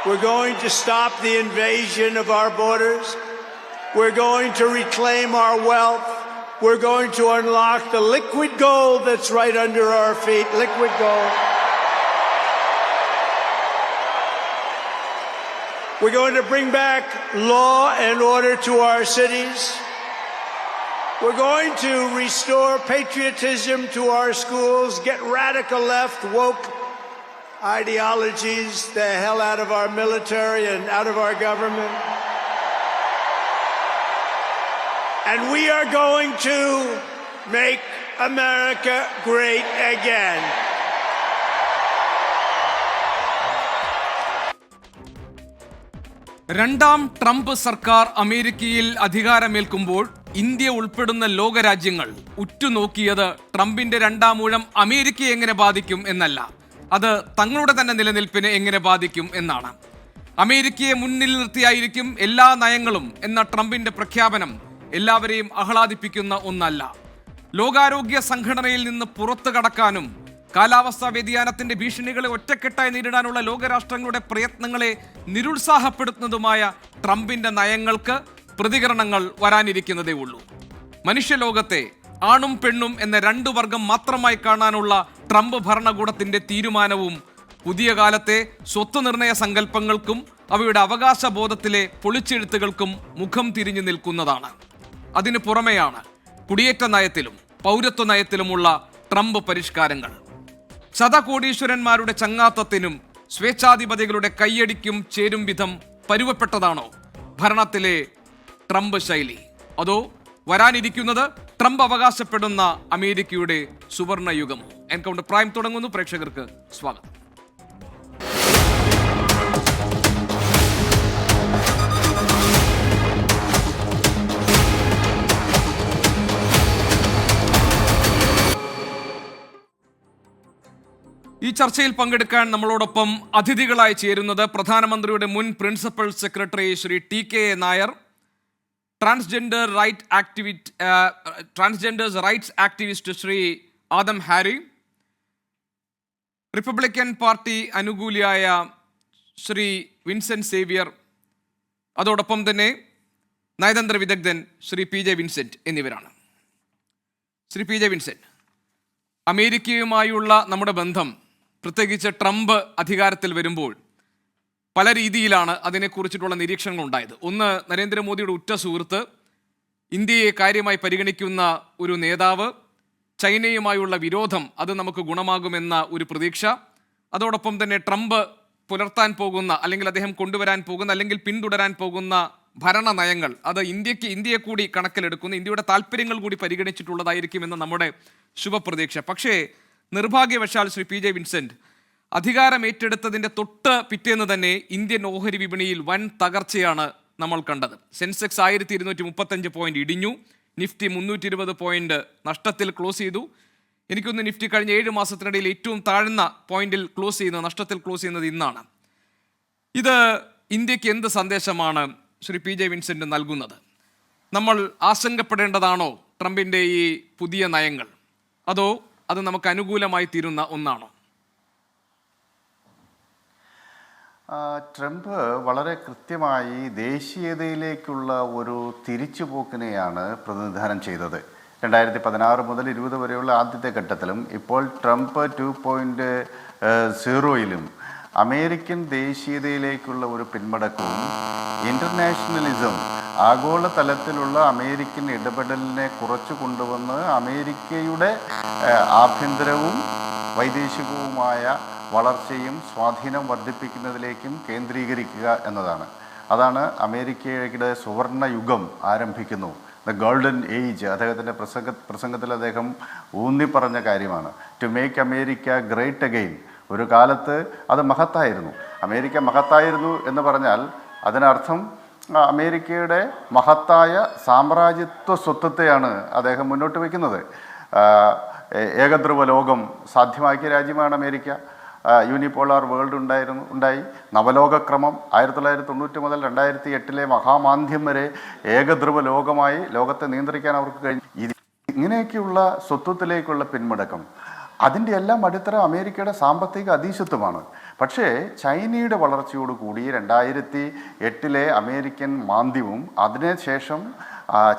We're going to stop the invasion of our borders. We're going to reclaim our wealth. We're going to unlock the liquid gold that's right under our feet, liquid gold. We're going to bring back law and order to our cities. We're going to restore patriotism to our schools, get radical left, woke ideologies the hell out of our military and out of our government. And we are going to make America great again. രണ്ടാം Trump സർക്കാർ അമേരിക്കയിൽ അധികാരമേൽക്കുമ്പോൾ India ഉൾപ്പെടുന്ന ലോകരാജ്യങ്ങൾ ഉറ്റുനോക്കിയത് ട്രംപിന്റെ രണ്ടാം ഊഴം അമേരിക്കയെ എങ്ങനെ ബാധിക്കും എന്നല്ല, അത് തങ്ങളുടെ തന്നെ നിലനിൽപ്പിനെ എങ്ങനെ ബാധിക്കും എന്നാണ്. അമേരിക്കയെ മുന്നിൽ നിർത്തിയായിരിക്കും എല്ലാ നയങ്ങളും എന്ന ട്രംപിന്റെ പ്രഖ്യാപനം എല്ലാവരെയും ആഹ്ലാദിപ്പിക്കുന്ന ഒന്നല്ല. ലോകാരോഗ്യ സംഘടനയിൽ നിന്ന് പുറത്തു കടക്കാനും കാലാവസ്ഥാ വ്യതിയാനത്തിന്റെ ഭീഷണികളെ ഒറ്റക്കെട്ടായി നേരിടാനുള്ള ലോകരാഷ്ട്രങ്ങളുടെ പ്രയത്നങ്ങളെ നിരുത്സാഹപ്പെടുത്തുന്നതുമായ ട്രംപിന്റെ നയങ്ങൾക്ക് പ്രതികരണങ്ങൾ വരാനിരിക്കുന്നതേ ഉള്ളൂ. മനുഷ്യലോകത്തെ ആണും പെണ്ണും എന്ന രണ്ടു വർഗം മാത്രമായി കാണാനുള്ള ട്രംപ് ഭരണകൂടത്തിന്റെ തീരുമാനവും പുതിയ കാലത്തെ സ്വത്ത് നിർണയ സങ്കല്പങ്ങൾക്കും അവയുടെ അവകാശബോധത്തിലെ പൊളിച്ചെഴുത്തുകൾക്കും മുഖം തിരിഞ്ഞു നിൽക്കുന്നതാണ്. അതിനു പുറമെയാണ് കുടിയേറ്റ നയത്തിലും പൗരത്വ നയത്തിലുമുള്ള ട്രംപ് പരിഷ്കാരങ്ങൾ. ശതകോടീശ്വരന്മാരുടെ ചങ്ങാത്തത്തിനും സ്വേച്ഛാധിപതികളുടെ കയ്യടിക്കും ചേരും വിധം പരുവപ്പെട്ടതാണോ ഭരണത്തിലെ ട്രംപ് ശൈലി? അതോ വരാനിരിക്കുന്നത് ട്രംപ് അവകാശപ്പെടുന്ന അമേരിക്കയുടെ സുവർണ യുഗമോ? എൻകൗണ്ടർ പ്രൈം തുടങ്ങുന്നു. പ്രേക്ഷകർക്ക് സ്വാഗതം. ഈ ചർച്ചയിൽ പങ്കെടുക്കാൻ നമ്മളോടൊപ്പം അതിഥികളായി ചേരുന്നത് പ്രധാനമന്ത്രിയുടെ മുൻ principal secretary Shri T K. Nair, transgenders rights activist Shri Adam Harry, Republican party അനുകൂലിയായ ശ്രീ വിൻസെന്റ് സേവ്യർ, അതോടൊപ്പം തന്നെ നയതന്ത്ര വിദഗ്ധൻ ശ്രീ പി.ജെ. വിൻസെന്റ് എന്നിവരാണ്. ശ്രീ പി.ജെ. വിൻസെന്റ്, അമേരിക്കയുമായുള്ള നമ്മുടെ ബന്ധം, പ്രത്യേകിച്ച് ട്രംപ് അധികാരത്തിൽ വരുമ്പോൾ പല രീതിയിലാണ് അതിനെക്കുറിച്ചിട്ടുള്ള നിരീക്ഷണങ്ങൾ ഉണ്ടായത്. ഒന്ന്, നരേന്ദ്രമോദിയുടെ ഉറ്റ സുഹൃത്ത്, ഇന്ത്യയെ കാര്യമായി പരിഗണിക്കുന്ന ഒരു നേതാവ്, ചൈനയുമായുള്ള വിരോധം അത് നമുക്ക് ഗുണമാകുമെന്ന ഒരു പ്രതീക്ഷ, അതോടൊപ്പം തന്നെ ട്രംപ് പുലർത്താൻ പോകുന്ന അല്ലെങ്കിൽ അദ്ദേഹം കൊണ്ടുവരാൻ പോകുന്ന അല്ലെങ്കിൽ പിന്തുടരാൻ പോകുന്ന ഭരണ നയങ്ങൾ അത് ഇന്ത്യയെ കൂടി കണക്കിലെടുക്കുന്ന, ഇന്ത്യയുടെ താല്പര്യങ്ങൾ കൂടി പരിഗണിച്ചിട്ടുള്ളതായിരിക്കുമെന്ന് നമ്മുടെ ശുഭപ്രതീക്ഷ. പക്ഷേ നിർഭാഗ്യവശാൽ ശ്രീ പി.ജെ. വിൻസെന്റ്, അധികാരം ഏറ്റെടുത്തതിൻ്റെ തൊട്ട് പിറ്റേന്ന് തന്നെ ഇന്ത്യൻ ഓഹരി വിപണിയിൽ വൻ തകർച്ചയാണ് നമ്മൾ കണ്ടത്. സെൻസെക്സ് 1235 പോയിന്റ് ഇടിഞ്ഞു, നിഫ്റ്റി 320 പോയിന്റ് നഷ്ടത്തിൽ ക്ലോസ് ചെയ്തു. എനിക്കൊന്ന് നിഫ്റ്റി കഴിഞ്ഞ 7 മാസത്തിനിടയിൽ ഏറ്റവും താഴ്ന്ന പോയിന്റിൽ നഷ്ടത്തിൽ ക്ലോസ് ചെയ്യുന്നത് ഇന്നാണ്. ഇത് ഇന്ത്യക്ക് എന്ത് സന്ദേശമാണ് ശ്രീ പി.ജെ. വിൻസെന്റ് നൽകുന്നത്? നമ്മൾ ആശങ്കപ്പെടേണ്ടതാണോ ട്രംപിൻ്റെ ഈ പുതിയ നയങ്ങൾ, അതോ അത് നമുക്ക് അനുകൂലമായി തീരുന്ന ഒന്നാണോ? ട്രംപ് വളരെ കൃത്യമായി ദേശീയതയിലേക്കുള്ള ഒരു തിരിച്ചുപോക്കിനെയാണ് പ്രതിനിധാനം ചെയ്തത്. 2016 മുതൽ 20 വരെയുള്ള ആദ്യത്തെ ഘട്ടത്തിലും ഇപ്പോൾ ട്രംപ് 2.0യിലും അമേരിക്കൻ ദേശീയതയിലേക്കുള്ള ഒരു പിന്മടക്കവും ഇൻ്റർനാഷണലിസം, ആഗോള തലത്തിലുള്ള അമേരിക്കൻ ഇടപെടലിനെ കുറച്ചു കൊണ്ടുവന്ന് അമേരിക്കയുടെ ആഭ്യന്തരവും വൈദേശികവുമായ വളർച്ചയും സ്വാധീനം വർദ്ധിപ്പിക്കുന്നതിലേക്കും കേന്ദ്രീകരിക്കുക എന്നതാണ്. അതാണ് അമേരിക്കയുടെ സുവർണ യുഗം ആരംഭിക്കുന്നു. ദ ഗോൾഡൻ ഏജ് അദ്ദേഹത്തിൻ്റെ പ്രസംഗത്തിൽ അദ്ദേഹം ഊന്നിപ്പറഞ്ഞ കാര്യമാണ്. To make America great again. ഒരു കാലത്ത് അത് മഹത്തായിരുന്നു. അമേരിക്ക മഹത്തായിരുന്നു എന്ന് പറഞ്ഞാൽ അതിനർത്ഥം അമേരിക്കയുടെ മഹത്തായ സാമ്രാജ്യത്വ സ്വത്വത്തെയാണ് അദ്ദേഹം മുന്നോട്ട് വയ്ക്കുന്നത്. ഏകധ്രുവ ലോകം സാധ്യമാക്കിയ രാജ്യമാണ് അമേരിക്ക. യൂണിപോളാർ വേൾഡ് ഉണ്ടായി. നവലോകക്രമം 1990 മുതൽ 2008 മഹാമാന്ദ്യം വരെ ഏകധ്രുവ ലോകമായി ലോകത്തെ നിയന്ത്രിക്കാൻ അവർക്ക് കഴിഞ്ഞു. ഇങ്ങനെയൊക്കെയുള്ള സ്വത്വത്തിലേക്കുള്ള പിന്മുടക്കം അതിൻ്റെ എല്ലാം അടിത്തറ അമേരിക്കയുടെ സാമ്പത്തിക അധീശത്വമാണ്. പക്ഷേ ചൈനയുടെ വളർച്ചയോടുകൂടി 2008 അമേരിക്കൻ മാന്ദ്യവും അതിനുശേഷം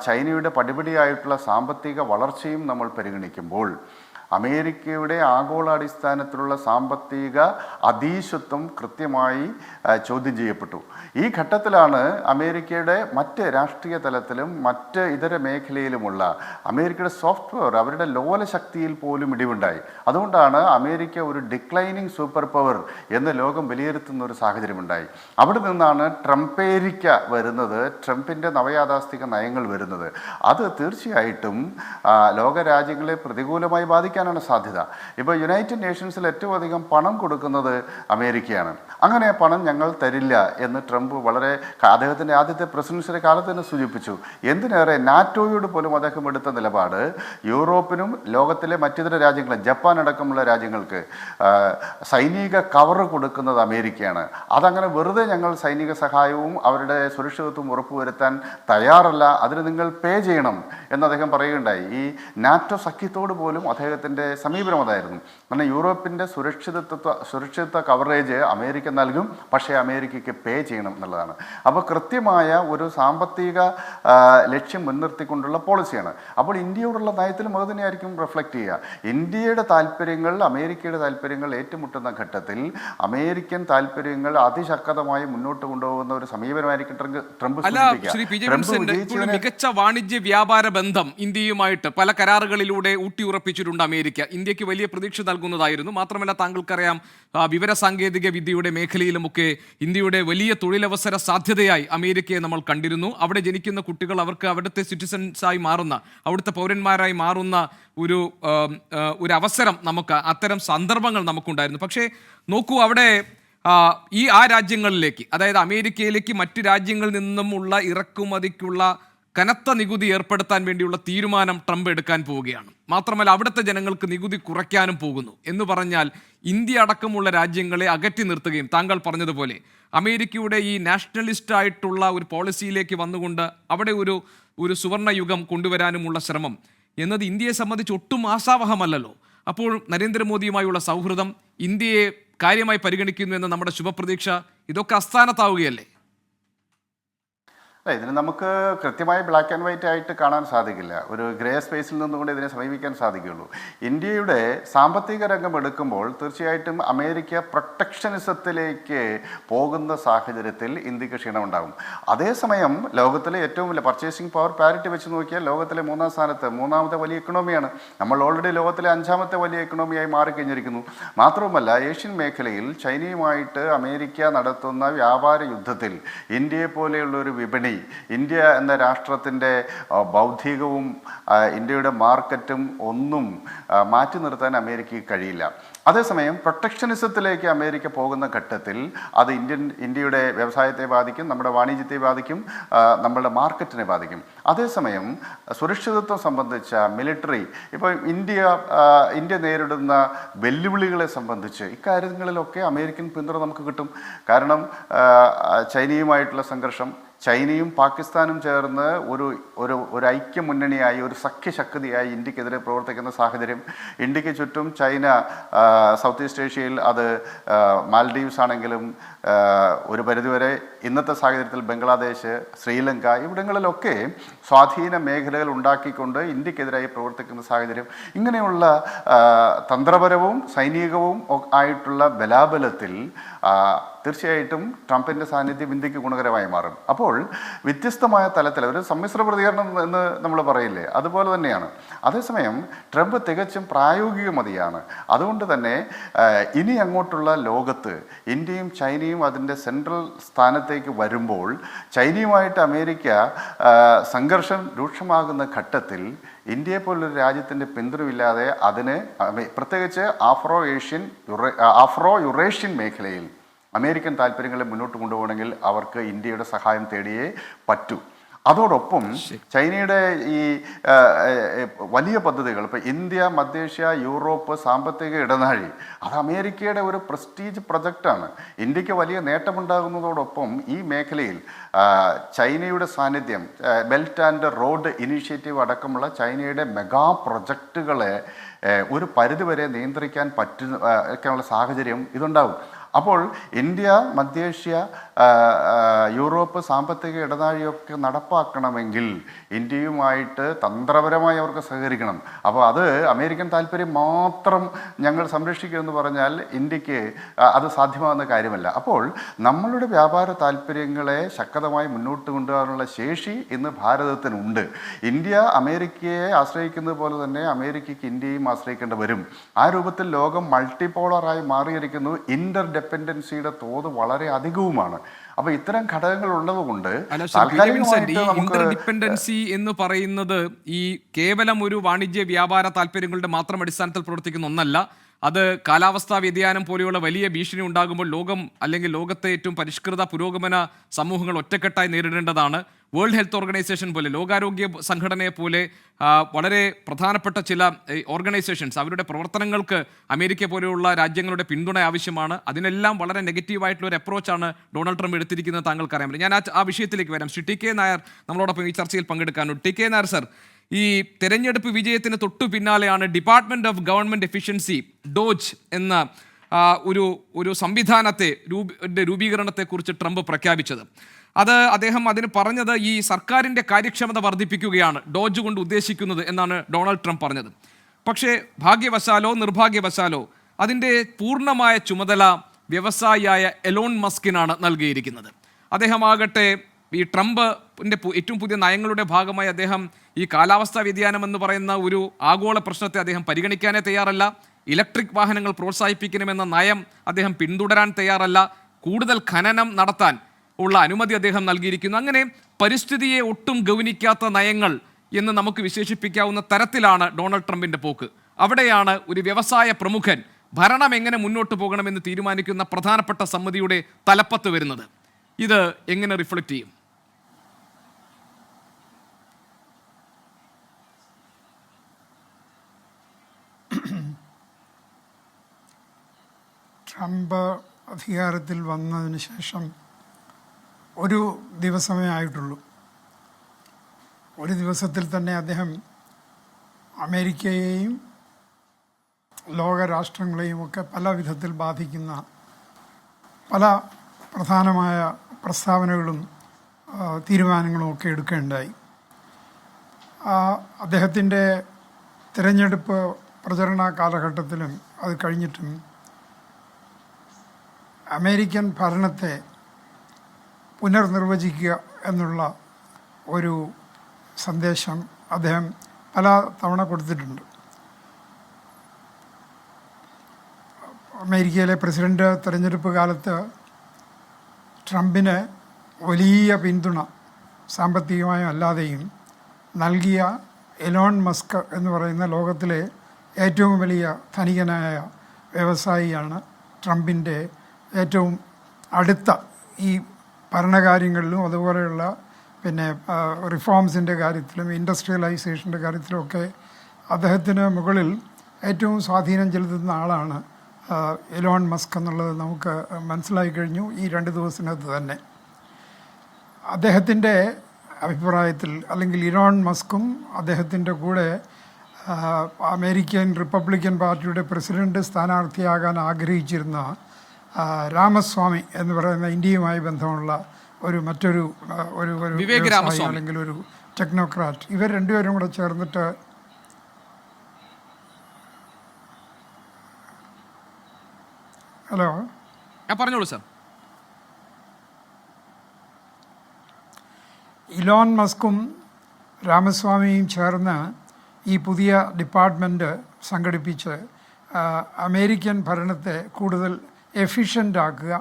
ചൈനയുടെ പടിപടിയായിട്ടുള്ള സാമ്പത്തിക വളർച്ചയും നമ്മൾ പരിഗണിക്കുമ്പോൾ അമേരിക്കയുടെ ആഗോളാടിസ്ഥാനത്തിലുള്ള സാമ്പത്തിക അധീശത്വം കൃത്യമായി ചോദ്യം ചെയ്യപ്പെട്ടു. ഈ ഘട്ടത്തിലാണ് അമേരിക്കയുടെ മറ്റ് രാഷ്ട്രീയ തലത്തിലും മറ്റ് ഇതര മേഖലയിലുമുള്ള അമേരിക്കയുടെ സോഫ്റ്റ്വെയർ അവരുടെ ലോലശക്തിയിൽ പോലും ഇടിവുണ്ടായി. അതുകൊണ്ടാണ് അമേരിക്ക ഒരു ഡിക്ലൈനിങ് സൂപ്പർ പവർ എന്ന് ലോകം വിലയിരുത്തുന്ന ഒരു സാഹചര്യമുണ്ടായി. അവിടെ നിന്നാണ് ട്രംപേരിക്ക വരുന്നത്, ട്രംപിൻ്റെ നവയാഥാസ്ഥിക നയങ്ങൾ വരുന്നത്. അത് തീർച്ചയായിട്ടും ലോകരാജ്യങ്ങളെ പ്രതികൂലമായി ബാധിക്കാനാണ് സാധ്യത. ഇപ്പോൾ യുണൈറ്റഡ് നേഷൻസിൽ ഏറ്റവും അധികം പണം കൊടുക്കുന്നത് അമേരിക്കയാണ്. അങ്ങനെ പണം ഞങ്ങൾ തരില്ല എന്ന് ട്രംപ് വളരെ അദ്ദേഹത്തിൻ്റെ ആദ്യത്തെ പ്രസിഡൻസിയുടെ കാലത്ത് തന്നെ സൂചിപ്പിച്ചു. എന്തിനേറെ നാറ്റോയോട് പോലും അദ്ദേഹം എടുത്ത നിലപാട് യൂറോപ്പിനും ലോകത്തിലെ മറ്റിതര രാജ്യങ്ങളും ജപ്പാൻ അടക്കമുള്ള രാജ്യങ്ങൾക്ക് സൈനിക കവർ കൊടുക്കുന്നത് അമേരിക്കയാണ്. അതങ്ങനെ വെറുതെ ഞങ്ങൾ സൈനിക സഹായവും അവരുടെ സുരക്ഷിതത്വം ഉറപ്പുവരുത്താൻ തയ്യാറല്ല, അതിന് നിങ്ങൾ പേ ചെയ്യണം എന്ന് അദ്ദേഹം പറയുകയുണ്ടായി. ഈ നാറ്റോ സഖ്യത്തോട് പോലും അദ്ദേഹത്തിൻ്റെ സമീപനം അതായിരുന്നു. കാരണം യൂറോപ്പിൻ്റെ സുരക്ഷിതത്വ കവറേജ് അമേരിക്ക നൽകും, പക്ഷേ അമേരിക്കയ്ക്ക് പേ ചെയ്യണം എന്നുള്ളതാണ്. അപ്പോൾ കൃത്യമായ ഒരു സാമ്പത്തിക ലക്ഷ്യം മുൻനിർത്തിക്കൊണ്ടുള്ള പോളിസിയാണ്. അപ്പോൾ ഇന്ത്യയോടുള്ള നയത്തിലും അത് തന്നെയായിരിക്കും റിഫ്ലക്റ്റ് ചെയ്യുക. ഇന്ത്യയുടെ താല്പര്യങ്ങൾ അമേരിക്കയുടെ താല്പര്യങ്ങൾ ഏറ്റുമുട്ടുന്ന ഘട്ടത്തിൽ അമേരിക്കൻ താല്പര്യങ്ങൾ അതിശക്തമായി മുന്നോട്ട് കൊണ്ടുപോകുന്ന ഒരു സമീപനമായിരിക്കും ട്രംപ്. മികച്ച വാണിജ്യ വ്യാപാര ബന്ധം ഇന്ത്യയുമായിട്ട് പല കരാറുകളിലൂടെ ഊട്ടിയുറപ്പിച്ചിട്ടുണ്ട് അമേരിക്ക. ഇന്ത്യക്ക് വലിയ പ്രതീക്ഷ നൽകുന്നതായിരുന്നു. മാത്രമല്ല താങ്കൾക്കറിയാം, വിവരസാങ്കേതിക വിദ്യയുടെ മേഖലയിലുമൊക്കെ ഇന്ത്യയുടെ വലിയ തൊഴിലവസര സാധ്യതയായി അമേരിക്കയെ നമ്മൾ കണ്ടിരുന്നു. അവിടെ ജനിക്കുന്ന കുട്ടികൾ അവർക്ക് അവിടുത്തെ സിറ്റിസൺസായി മാറുന്ന, അവിടുത്തെ പൗരന്മാരായി മാറുന്ന ഒരു അവസരം നമുക്ക്, അത്തരം സന്ദർഭങ്ങൾ നമുക്കുണ്ടായിരുന്നു. പക്ഷേ നോക്കൂ, അവിടെ ആ രാജ്യങ്ങളിലേക്ക്, അതായത് അമേരിക്കയിലേക്ക് മറ്റ് രാജ്യങ്ങളിൽ നിന്നുമുള്ള ഇറക്കുമതിക്കുള്ള കനത്ത നികുതി ഏർപ്പെടുത്താൻ വേണ്ടിയുള്ള തീരുമാനം ട്രംപ് എടുക്കാൻ പോവുകയാണ്. മാത്രമല്ല അവിടുത്തെ ജനങ്ങൾക്ക് നികുതി കുറയ്ക്കാനും പോകുന്നു. എന്ന് പറഞ്ഞാൽ ഇന്ത്യ അടക്കമുള്ള രാജ്യങ്ങളെ അകറ്റി നിർത്തുകയും താങ്കൾ പറഞ്ഞതുപോലെ അമേരിക്കയുടെ ഈ നാഷണലിസ്റ്റ് ആയിട്ടുള്ള ഒരു പോളിസിയിലേക്ക് വന്നുകൊണ്ട് അവിടെ ഒരു സുവർണ യുഗം കൊണ്ടുവരാനുമുള്ള ശ്രമം എന്നത് ഇന്ത്യയെ സംബന്ധിച്ച് ഒട്ടും ആശാവഹമല്ലല്ലോ. അപ്പോൾ നരേന്ദ്രമോദിയുമായുള്ള സൗഹൃദം ഇന്ത്യയെ കാര്യമായി പരിഗണിക്കുന്നു എന്ന നമ്മുടെ ശുഭപ്രതീക്ഷ ഇതൊക്കെ അസ്ഥാനത്താവുകയല്ലേ? ഇതിന് നമുക്ക് കൃത്യമായി ബ്ലാക്ക് ആൻഡ് വൈറ്റ് ആയിട്ട് കാണാൻ സാധിക്കില്ല. ഒരു ഗ്രേ സ്പേസിൽ നിന്നുകൊണ്ട് ഇതിനെ സമീപിക്കാൻ സാധിക്കുകയുള്ളൂ. ഇന്ത്യയുടെ സാമ്പത്തിക രംഗം എടുക്കുമ്പോൾ തീർച്ചയായിട്ടും അമേരിക്ക പ്രൊട്ടക്ഷനിസത്തിലേക്ക് പോകുന്ന സാഹചര്യത്തിൽ ഇന്ത്യക്ക് ക്ഷീണമുണ്ടാകും. അതേസമയം ലോകത്തിലെ ഏറ്റവും വലിയ പർച്ചേസിംഗ് പവർ പാരിറ്റി വെച്ച് നോക്കിയാൽ ലോകത്തിലെ 3-ാം സ്ഥാനത്ത് 3ാമത്തെ വലിയ എക്കണോമിയാണ്. നമ്മൾ ഓൾറെഡി ലോകത്തിലെ 5ാമത്തെ വലിയ എക്കണോമിയായി മാറിക്കഴിഞ്ഞിരിക്കുന്നു. മാത്രവുമല്ല ഏഷ്യൻ മേഖലയിൽ ചൈനയുമായിട്ട് അമേരിക്ക നടത്തുന്ന വ്യാപാര യുദ്ധത്തിൽ ഇന്ത്യയെ പോലെയുള്ള ഒരു വിപണി, ഇന്ത്യ എന്ന രാഷ്ട്രത്തിൻ്റെ ബൗദ്ധികവും ഇന്ത്യയുടെ മാർക്കറ്റും ഒന്നും മാറ്റി നിർത്താൻ അമേരിക്കയ്ക്ക് കഴിയില്ല. അതേസമയം പ്രൊട്ടക്ഷനിസത്തിലേക്ക് അമേരിക്ക പോകുന്ന ഘട്ടത്തിൽ അത് ഇന്ത്യയുടെ വ്യവസായത്തെ ബാധിക്കും, നമ്മുടെ വാണിജ്യത്തെ ബാധിക്കും, നമ്മളുടെ മാർക്കറ്റിനെ ബാധിക്കും. അതേസമയം സുരക്ഷിതത്വം സംബന്ധിച്ച മിലിറ്ററി, ഇപ്പോൾ ഇന്ത്യ നേരിടുന്ന വെല്ലുവിളികളെ സംബന്ധിച്ച് ഇക്കാര്യങ്ങളിലൊക്കെ അമേരിക്കൻ പിന്തുണ നമുക്ക് കിട്ടും. കാരണം ചൈനയുമായിട്ടുള്ള സംഘർഷം, ചൈനയും പാകിസ്ഥാനും ചേർന്ന് ഒരു ഐക്യമുന്നണിയായി, ഒരു സഖ്യശക്തിയായി ഇന്ത്യക്കെതിരെ പ്രവർത്തിക്കുന്ന സാഹചര്യം, ഇന്ത്യക്ക് ചുറ്റും ചൈന, സൗത്ത് ഈസ്റ്റ് ഏഷ്യയിൽ അത് മാൽഡീവ്സ് ആണെങ്കിലും ഒരു പരിധിവരെ ഇന്നത്തെ സാഹചര്യത്തിൽ ബംഗ്ലാദേശ്, ശ്രീലങ്ക, ഇവിടങ്ങളിലൊക്കെ സ്വാധീന മേഖലകൾ ഉണ്ടാക്കിക്കൊണ്ട് ഇന്ത്യക്കെതിരായി പ്രവർത്തിക്കുന്ന സാഹചര്യം, ഇങ്ങനെയുള്ള തന്ത്രപരവും സൈനികവും ആയിട്ടുള്ള ബലാബലത്തിൽ തീർച്ചയായിട്ടും ട്രംപിൻ്റെ സാന്നിധ്യം ഇന്ത്യക്ക് ഗുണകരമായി മാറും. അപ്പോൾ വ്യത്യസ്തമായ തലത്തിൽ ഒരു സമ്മിശ്ര പ്രതികരണം എന്ന് നമ്മൾ പറയില്ലേ, അതുപോലെ തന്നെയാണ്. അതേസമയം ട്രംപ് തികച്ചും പ്രായോഗികമതിയാണ്. അതുകൊണ്ട് തന്നെ ഇനി അങ്ങോട്ടുള്ള ലോകത്ത് ഇന്ത്യയും ചൈനയും അതിൻ്റെ സെൻട്രൽ സ്ഥാനത്തേക്ക് വരുമ്പോൾ ചൈനയുമായിട്ട് അമേരിക്ക സംഘർഷം രൂക്ഷമാകുന്ന ഘട്ടത്തിൽ ഇന്ത്യയെ പോലൊരു രാജ്യത്തിൻ്റെ പിന്തുണയില്ലാതെ അതിന് പ്രത്യേകിച്ച് ആഫ്രോ യുറേഷ്യൻ മേഖലയിൽ അമേരിക്കൻ താല്പര്യങ്ങളെ മുന്നോട്ട് കൊണ്ടുപോകണമെങ്കിൽ അവർക്ക് ഇന്ത്യയുടെ സഹായം തേടിയേ പറ്റൂ. അതോടൊപ്പം ചൈനയുടെ ഈ വലിയ പദ്ധതികൾ, ഇപ്പോൾ ഇന്ത്യ, മധ്യേഷ്യ, യൂറോപ്പ് സാമ്പത്തിക ഇടനാഴി, അത് അമേരിക്കയുടെ ഒരു പ്രസ്റ്റീജ് പ്രൊജക്റ്റാണ്. ഇന്ത്യക്ക് വലിയ നേട്ടമുണ്ടാകുന്നതോടൊപ്പം ഈ മേഖലയിൽ ചൈനയുടെ സാന്നിധ്യം, ബെൽറ്റ് ആൻഡ് റോഡ് ഇനീഷ്യേറ്റീവ് അടക്കമുള്ള ചൈനയുടെ മെഗാ പ്രൊജക്റ്റുകളെ ഒരു പരിധിവരെ നിയന്ത്രിക്കാൻ പറ്റുന്ന സാഹചര്യം ഇതുണ്ടാകും. അപ്പോൾ ഇന്ത്യ, മധ്യേഷ്യ, യൂറോപ്പ് സാമ്പത്തിക ഇടനാഴിയൊക്കെ നടപ്പാക്കണമെങ്കിൽ ഇന്ത്യയുമായിട്ട് തന്ത്രപരമായി അവർക്ക് സഹകരിക്കണം. അപ്പോൾ അത് അമേരിക്കൻ താല്പര്യം മാത്രം ഞങ്ങൾ സംരക്ഷിക്കുമെന്ന് പറഞ്ഞാൽ ഇന്ത്യക്ക് അത് സാധ്യമാകുന്ന കാര്യമല്ല. അപ്പോൾ നമ്മളുടെ വ്യാപാര താല്പര്യങ്ങളെ ശക്തമായി മുന്നോട്ട് കൊണ്ടുപോകാനുള്ള ശേഷി ഇന്ന് ഭാരതത്തിനുണ്ട്. ഇന്ത്യ അമേരിക്കയെ ആശ്രയിക്കുന്നത് പോലെ തന്നെ അമേരിക്കയ്ക്ക് ഇന്ത്യയും ആശ്രയിക്കേണ്ടി വരും. ആ രൂപത്തിൽ ലോകം മൾട്ടിപോളറായി മാറിയിരിക്കുന്നു. ഇന്റർ ഡിപ്പെൻഡൻസിയുടെ തോത് വളരെ അധികവുമാണ്. അപ്പൊ ഇത്തരം ഘടകങ്ങൾ ഉള്ളതുകൊണ്ട് ഇന്റർഡിപെൻഡൻസി എന്ന് പറയുന്നത് ഈ കേവലം ഒരു വാണിജ്യ വ്യാപാര താല്പര്യങ്ങളുടെ മാത്രം അടിസ്ഥാനത്തിൽ പ്രവർത്തിക്കുന്ന ഒന്നല്ല. അത് കാലാവസ്ഥാ വ്യതിയാനം പോലെയുള്ള വലിയ ഭീഷണി ഉണ്ടാകുമ്പോൾ ലോകം അല്ലെങ്കിൽ ലോകത്തെ ഏറ്റവും പരിഷ്കൃത പുരോഗമന സമൂഹങ്ങൾ ഒറ്റക്കെട്ടായി നേരിടേണ്ടതാണ്. വേൾഡ് ഹെൽത്ത് ഓർഗനൈസേഷൻ പോലെ, ലോകാരോഗ്യ സംഘടനയെ പോലെ വളരെ പ്രധാനപ്പെട്ട ചില ഓർഗനൈസേഷൻസ്, അവരുടെ പ്രവർത്തനങ്ങൾക്ക് അമേരിക്ക പോലെയുള്ള രാജ്യങ്ങളുടെ പിന്തുണ ആവശ്യമാണ്. അതിനെല്ലാം വളരെ നെഗറ്റീവായിട്ടുള്ള ഒരു അപ്രോച്ചാണ് ഡൊണാൾഡ് ട്രംപ് എടുത്തിരിക്കുന്നത്. താങ്കൾക്ക് അറിയാൻ പറ്റും. ഞാൻ ആ വിഷയത്തിലേക്ക് വരാം. ശ്രീ ടി കെ നായർ നമ്മളോടൊപ്പം ഈ ചർച്ചയിൽ പങ്കെടുക്കാനുണ്ട്. ടി കെ നായർ സർ, ഈ തെരഞ്ഞെടുപ്പ് വിജയത്തിന് തൊട്ടു പിന്നാലെയാണ് department of government efficiency Doge എന്ന ഒരു സംവിധാനത്തെ രൂപീകരണത്തെക്കുറിച്ച് ട്രംപ് പ്രഖ്യാപിച്ചത്. അദ്ദേഹം അതിന് പറഞ്ഞത് ഈ സർക്കാരിൻ്റെ കാര്യക്ഷമത വർദ്ധിപ്പിക്കുകയാണ് ഡോജ് കൊണ്ട് ഉദ്ദേശിക്കുന്നത് എന്നാണ് ഡൊണാൾഡ് ട്രംപ് പറഞ്ഞത്. പക്ഷേ ഭാഗ്യവശാലോ നിർഭാഗ്യവശാലോ അതിൻ്റെ പൂർണ്ണമായ ചുമതല വ്യവസായിയായ എലോൺ മസ്കിനാണ് നൽകിയിരിക്കുന്നത്. അദ്ദേഹമാകട്ടെ ഈ ട്രംപിൻ്റെ ഏറ്റവും പുതിയ നയങ്ങളുടെ ഭാഗമായി അദ്ദേഹം ഈ കാലാവസ്ഥാ വ്യതിയാനം എന്ന് പറയുന്ന ഒരു ആഗോള പ്രശ്നത്തെ അദ്ദേഹം പരിഗണിക്കാനേ തയ്യാറല്ല. ഇലക്ട്രിക് വാഹനങ്ങൾ പ്രോത്സാഹിപ്പിക്കണമെന്ന നയം അദ്ദേഹം പിന്തുടരാൻ തയ്യാറല്ല. കൂടുതൽ ഖനനം നടത്താൻ ഉള്ള അനുമതി അദ്ദേഹം നൽകിയിരിക്കുന്നു. അങ്ങനെ പരിസ്ഥിതിയെ ഒട്ടും ഗൗനിക്കാത്ത നയങ്ങൾ എന്ന് നമുക്ക് വിശേഷിപ്പിക്കാവുന്ന തരത്തിലാണ് ഡൊണാൾഡ് ട്രംപിൻ്റെ പോക്ക്. അവിടെയാണ് ഒരു വ്യവസായ പ്രമുഖൻ ഭരണം എങ്ങനെ മുന്നോട്ട് പോകണമെന്ന് തീരുമാനിക്കുന്ന പ്രധാനപ്പെട്ട സമിതിയുടെ തലപ്പത്ത് വരുന്നത്. ഇത് എങ്ങനെ റിഫ്ലക്റ്റ് ചെയ്യും? ട്രംപ് അധികാരത്തിൽ വന്നതിന് ശേഷം ഒരു ദിവസമേ ആയിട്ടുള്ളൂ. ഒരു ദിവസത്തിൽ തന്നെ അദ്ദേഹം അമേരിക്കയെയും ലോകരാഷ്ട്രങ്ങളെയും ഒക്കെ പല വിധത്തിൽ ബാധിക്കുന്ന പല പ്രധാനമായ പ്രസ്താവനകളും തീരുമാനങ്ങളും ഒക്കെ എടുക്കുകയുണ്ടായി. അദ്ദേഹത്തിൻ്റെ തിരഞ്ഞെടുപ്പ് പ്രചരണ കാലഘട്ടത്തിലും അത് കഴിഞ്ഞിട്ടും അമേരിക്കൻ ഭരണത്തെ പുനർനിർവചിക്കുക എന്നുള്ള ഒരു സന്ദേശം അദ്ദേഹം പല തവണ കൊടുത്തിട്ടുണ്ട്. അമേരിക്കയിലെ പ്രസിഡന്റ് തെരഞ്ഞെടുപ്പ് കാലത്ത് ട്രംപിന് വലിയ പിന്തുണ സാമ്പത്തികമായും അല്ലാതെയും നൽകിയ എലോൺ മസ്ക് എന്ന് പറയുന്ന ലോകത്തിലെ ഏറ്റവും വലിയ ധനികനായ വ്യവസായിയാണ് ട്രംപിൻ്റെ ഏറ്റവും അടുത്ത ഈ ഭരണകാര്യങ്ങളിലും അതുപോലെയുള്ള റിഫോംസിൻ്റെ കാര്യത്തിലും ഇൻഡസ്ട്രിയലൈസേഷൻ്റെ കാര്യത്തിലുമൊക്കെ അദ്ദേഹത്തിന് മുകളിൽ ഏറ്റവും സ്വാധീനം ചെലുത്തുന്ന ആളാണ് എലോൺ മസ്ക് എന്നുള്ളത് നമുക്ക് മനസ്സിലായി കഴിഞ്ഞു ഈ 2 ദിവസത്തിനകത്ത് തന്നെ. അദ്ദേഹത്തിൻ്റെ അഭിപ്രായത്തിൽ, അല്ലെങ്കിൽ എലോൺ മസ്കും അദ്ദേഹത്തിൻ്റെ കൂടെ അമേരിക്കൻ റിപ്പബ്ലിക്കൻ പാർട്ടിയുടെ പ്രസിഡന്റ് സ്ഥാനാർത്ഥിയാകാൻ ആഗ്രഹിച്ചിരുന്ന രാമസ്വാമി എന്ന് പറയുന്ന ഇന്ത്യയുമായി ബന്ധമുള്ള മറ്റൊരു അല്ലെങ്കിൽ ഒരു ടെക്നോക്രാറ്റ്, ഇവർ രണ്ടുപേരും കൂടെ ചേർന്നിട്ട് ഹലോ പറഞ്ഞോളൂ സാർ. ഇലോൺ മസ്കും രാമസ്വാമിയും ചേർന്ന് ഈ പുതിയ ഡിപ്പാർട്ട്മെൻറ്റ് സംഘടിപ്പിച്ച് അമേരിക്കൻ ഭരണത്തെ കൂടുതൽ എഫിഷ്യൻ്റ് ആക്കുക,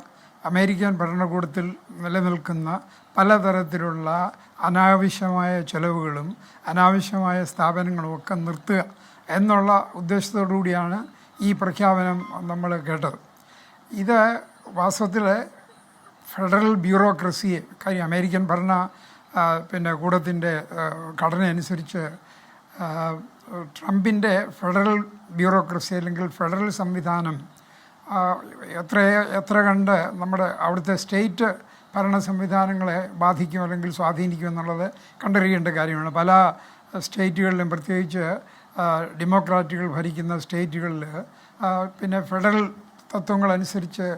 അമേരിക്കൻ ഭരണകൂടത്തിൽ നിലനിൽക്കുന്ന പലതരത്തിലുള്ള അനാവശ്യമായ ചെലവുകളും അനാവശ്യമായ സ്ഥാപനങ്ങളും ഒക്കെ നിർത്തുക എന്നുള്ള ഉദ്ദേശത്തോടു കൂടിയാണ് ഈ പ്രഖ്യാപനം നമ്മൾ കേട്ടത്. ഇത് വാസ്തവത്തിൽ ഫെഡറൽ ബ്യൂറോക്രസിയെ, കാര്യം അമേരിക്കൻ ഭരണ പിന്നെ കൂടത്തിൻ്റെ ഘടന അനുസരിച്ച് ട്രംപിൻ്റെ ഫെഡറൽ ബ്യൂറോക്രസി അല്ലെങ്കിൽ ഫെഡറൽ സംവിധാനം എത്ര കണ്ട് നമ്മുടെ അവിടുത്തെ സ്റ്റേറ്റ് ഭരണ സംവിധാനങ്ങളെ ബാധിക്കും അല്ലെങ്കിൽ സ്വാധീനിക്കും എന്നുള്ളത് കണ്ടറിയേണ്ട കാര്യമാണ്. പല സ്റ്റേറ്റുകളിലും പ്രത്യേകിച്ച് ഡെമോക്രാറ്റുകൾ ഭരിക്കുന്ന സ്റ്റേറ്റുകളിൽ പിന്നെ ഫെഡറൽ തത്വങ്ങളനുസരിച്ച്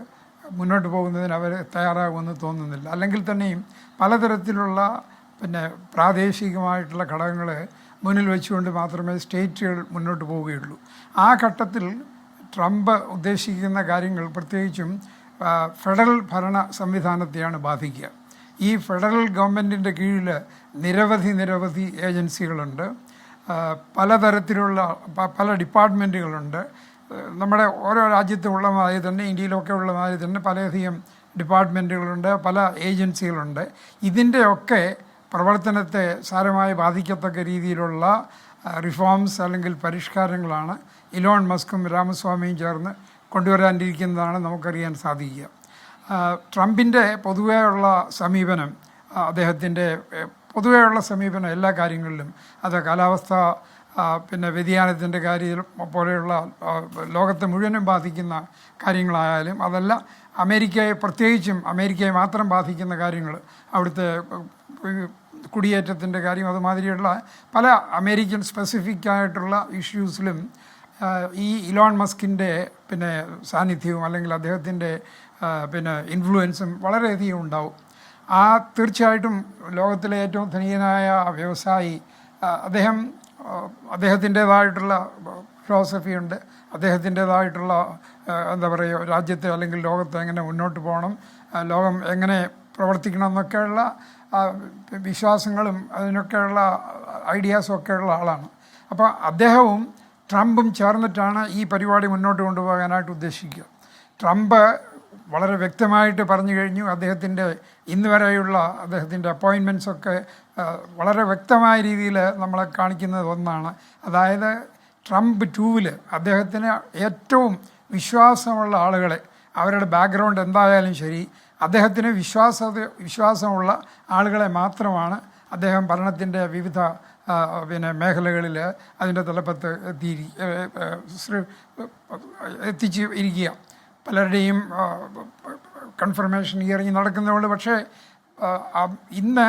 മുന്നോട്ട് പോകുന്നതിന് അവർ തയ്യാറാകുമെന്ന് തോന്നുന്നില്ല. അല്ലെങ്കിൽ തന്നെയും പലതരത്തിലുള്ള പിന്നെ പ്രാദേശികമായിട്ടുള്ള ഘടകങ്ങൾ മുന്നിൽ വെച്ചുകൊണ്ട് മാത്രമേ സ്റ്റേറ്റുകൾ മുന്നോട്ട് പോവുകയുള്ളൂ. ആ ഘട്ടത്തിൽ ട്രംപ് ഉദ്ദേശിക്കുന്ന കാര്യങ്ങൾ പ്രത്യേകിച്ചും ഫെഡറൽ ഭരണ സംവിധാനത്തെയാണ് ബാധിക്കുക. ഈ ഫെഡറൽ ഗവൺമെൻറ്റിൻ്റെ കീഴിൽ നിരവധി ഏജൻസികളുണ്ട്, പലതരത്തിലുള്ള പല ഡിപ്പാർട്ട്മെൻറ്റുകളുണ്ട്. നമ്മുടെ ഓരോ രാജ്യത്തും ഉള്ള മാതിരി തന്നെ ഇന്ത്യയിലൊക്കെ ഉള്ള മാതിരി തന്നെ പലയധികം ഡിപ്പാർട്ട്മെൻറ്റുകളുണ്ട്, പല ഏജൻസികളുണ്ട്. ഇതിൻ്റെയൊക്കെ പ്രവർത്തനത്തെ സാരമായി ബാധിക്കത്തക്ക രീതിയിലുള്ള റിഫോംസ് അല്ലെങ്കിൽ പരിഷ്കാരങ്ങളാണ് ഇലോൺ മസ്കും രാമസ്വാമിയും ചേർന്ന് കൊണ്ടുവരാനിരിക്കുന്നതാണ് നമുക്കറിയാൻ സാധിക്കുക. ട്രംപിൻ്റെ പൊതുവെയുള്ള സമീപനം, അദ്ദേഹത്തിൻ്റെ പൊതുവെയുള്ള സമീപനം എല്ലാ കാര്യങ്ങളിലും, അത് കാലാവസ്ഥ പിന്നെ വ്യതിയാനത്തിൻ്റെ കാര്യം പോലെയുള്ള ലോകത്തെ മുഴുവനും ബാധിക്കുന്ന കാര്യങ്ങളായാലും, അതല്ല അമേരിക്കയെ പ്രത്യേകിച്ചും അമേരിക്കയെ മാത്രം ബാധിക്കുന്ന കാര്യങ്ങൾ, അവിടുത്തെ കുടിയേറ്റത്തിൻ്റെ കാര്യം, അതുമാതിരിയുള്ള പല അമേരിക്കൻ സ്പെസിഫിക് ആയിട്ടുള്ള ഇഷ്യൂസിലും ഈ ഇലോൺ മസ്കിൻ്റെ പിന്നെ സാന്നിധ്യവും അല്ലെങ്കിൽ അദ്ദേഹത്തിൻ്റെ പിന്നെ ഇൻഫ്ലുവൻസും വളരെയധികം ഉണ്ടാവും. തീർച്ചയായിട്ടും ലോകത്തിലെ ഏറ്റവും ധനികനായ വ്യവസായി, അദ്ദേഹത്തിൻ്റേതായിട്ടുള്ള ഫിലോസഫിയുണ്ട്, അദ്ദേഹത്തിൻ്റേതായിട്ടുള്ള എന്താ പറയുക, രാജ്യത്തെ അല്ലെങ്കിൽ ലോകത്തെ എങ്ങനെ മുന്നോട്ട് പോകണം, ലോകം എങ്ങനെ പ്രവർത്തിക്കണം എന്നൊക്കെയുള്ള വിശ്വാസങ്ങളും അതിനൊക്കെയുള്ള ഐഡിയാസും ഒക്കെയുള്ള ആളാണ്. അപ്പോൾ അദ്ദേഹവും ട്രംപും ചേർന്നിട്ടാണ് ഈ പരിപാടി മുന്നോട്ട് കൊണ്ടുപോകാനായിട്ട് ഉദ്ദേശിക്കുക. ട്രംപ് വളരെ വ്യക്തമായിട്ട് പറഞ്ഞു കഴിഞ്ഞു, അദ്ദേഹത്തിൻ്റെ ഇന്ന് വരെയുള്ള അദ്ദേഹത്തിൻ്റെ അപ്പോയിൻമെൻറ്റ്സൊക്കെ വളരെ വ്യക്തമായ രീതിയിൽ നമ്മളെ കാണിക്കുന്നത് ഒന്നാണ്. അതായത് ട്രംപ് 2-ൽ അദ്ദേഹത്തിന് ഏറ്റവും വിശ്വാസമുള്ള ആളുകളെ, അവരുടെ ബാക്ക്ഗ്രൗണ്ട് എന്തായാലും ശരി, അദ്ദേഹത്തിന് വിശ്വാസമുള്ള ആളുകളെ മാത്രമാണ് അദ്ദേഹം ഭരണത്തിൻ്റെ വിവിധ പിന്നെ മേഖലകളിൽ അതിൻ്റെ തലപ്പത്ത് എത്തിച്ച് ഇരിക്കുക. പലരുടെയും കൺഫർമേഷൻ ഹിയറിങ് നടക്കുന്നതുകൊണ്ട്. പക്ഷേ ഇന്ന്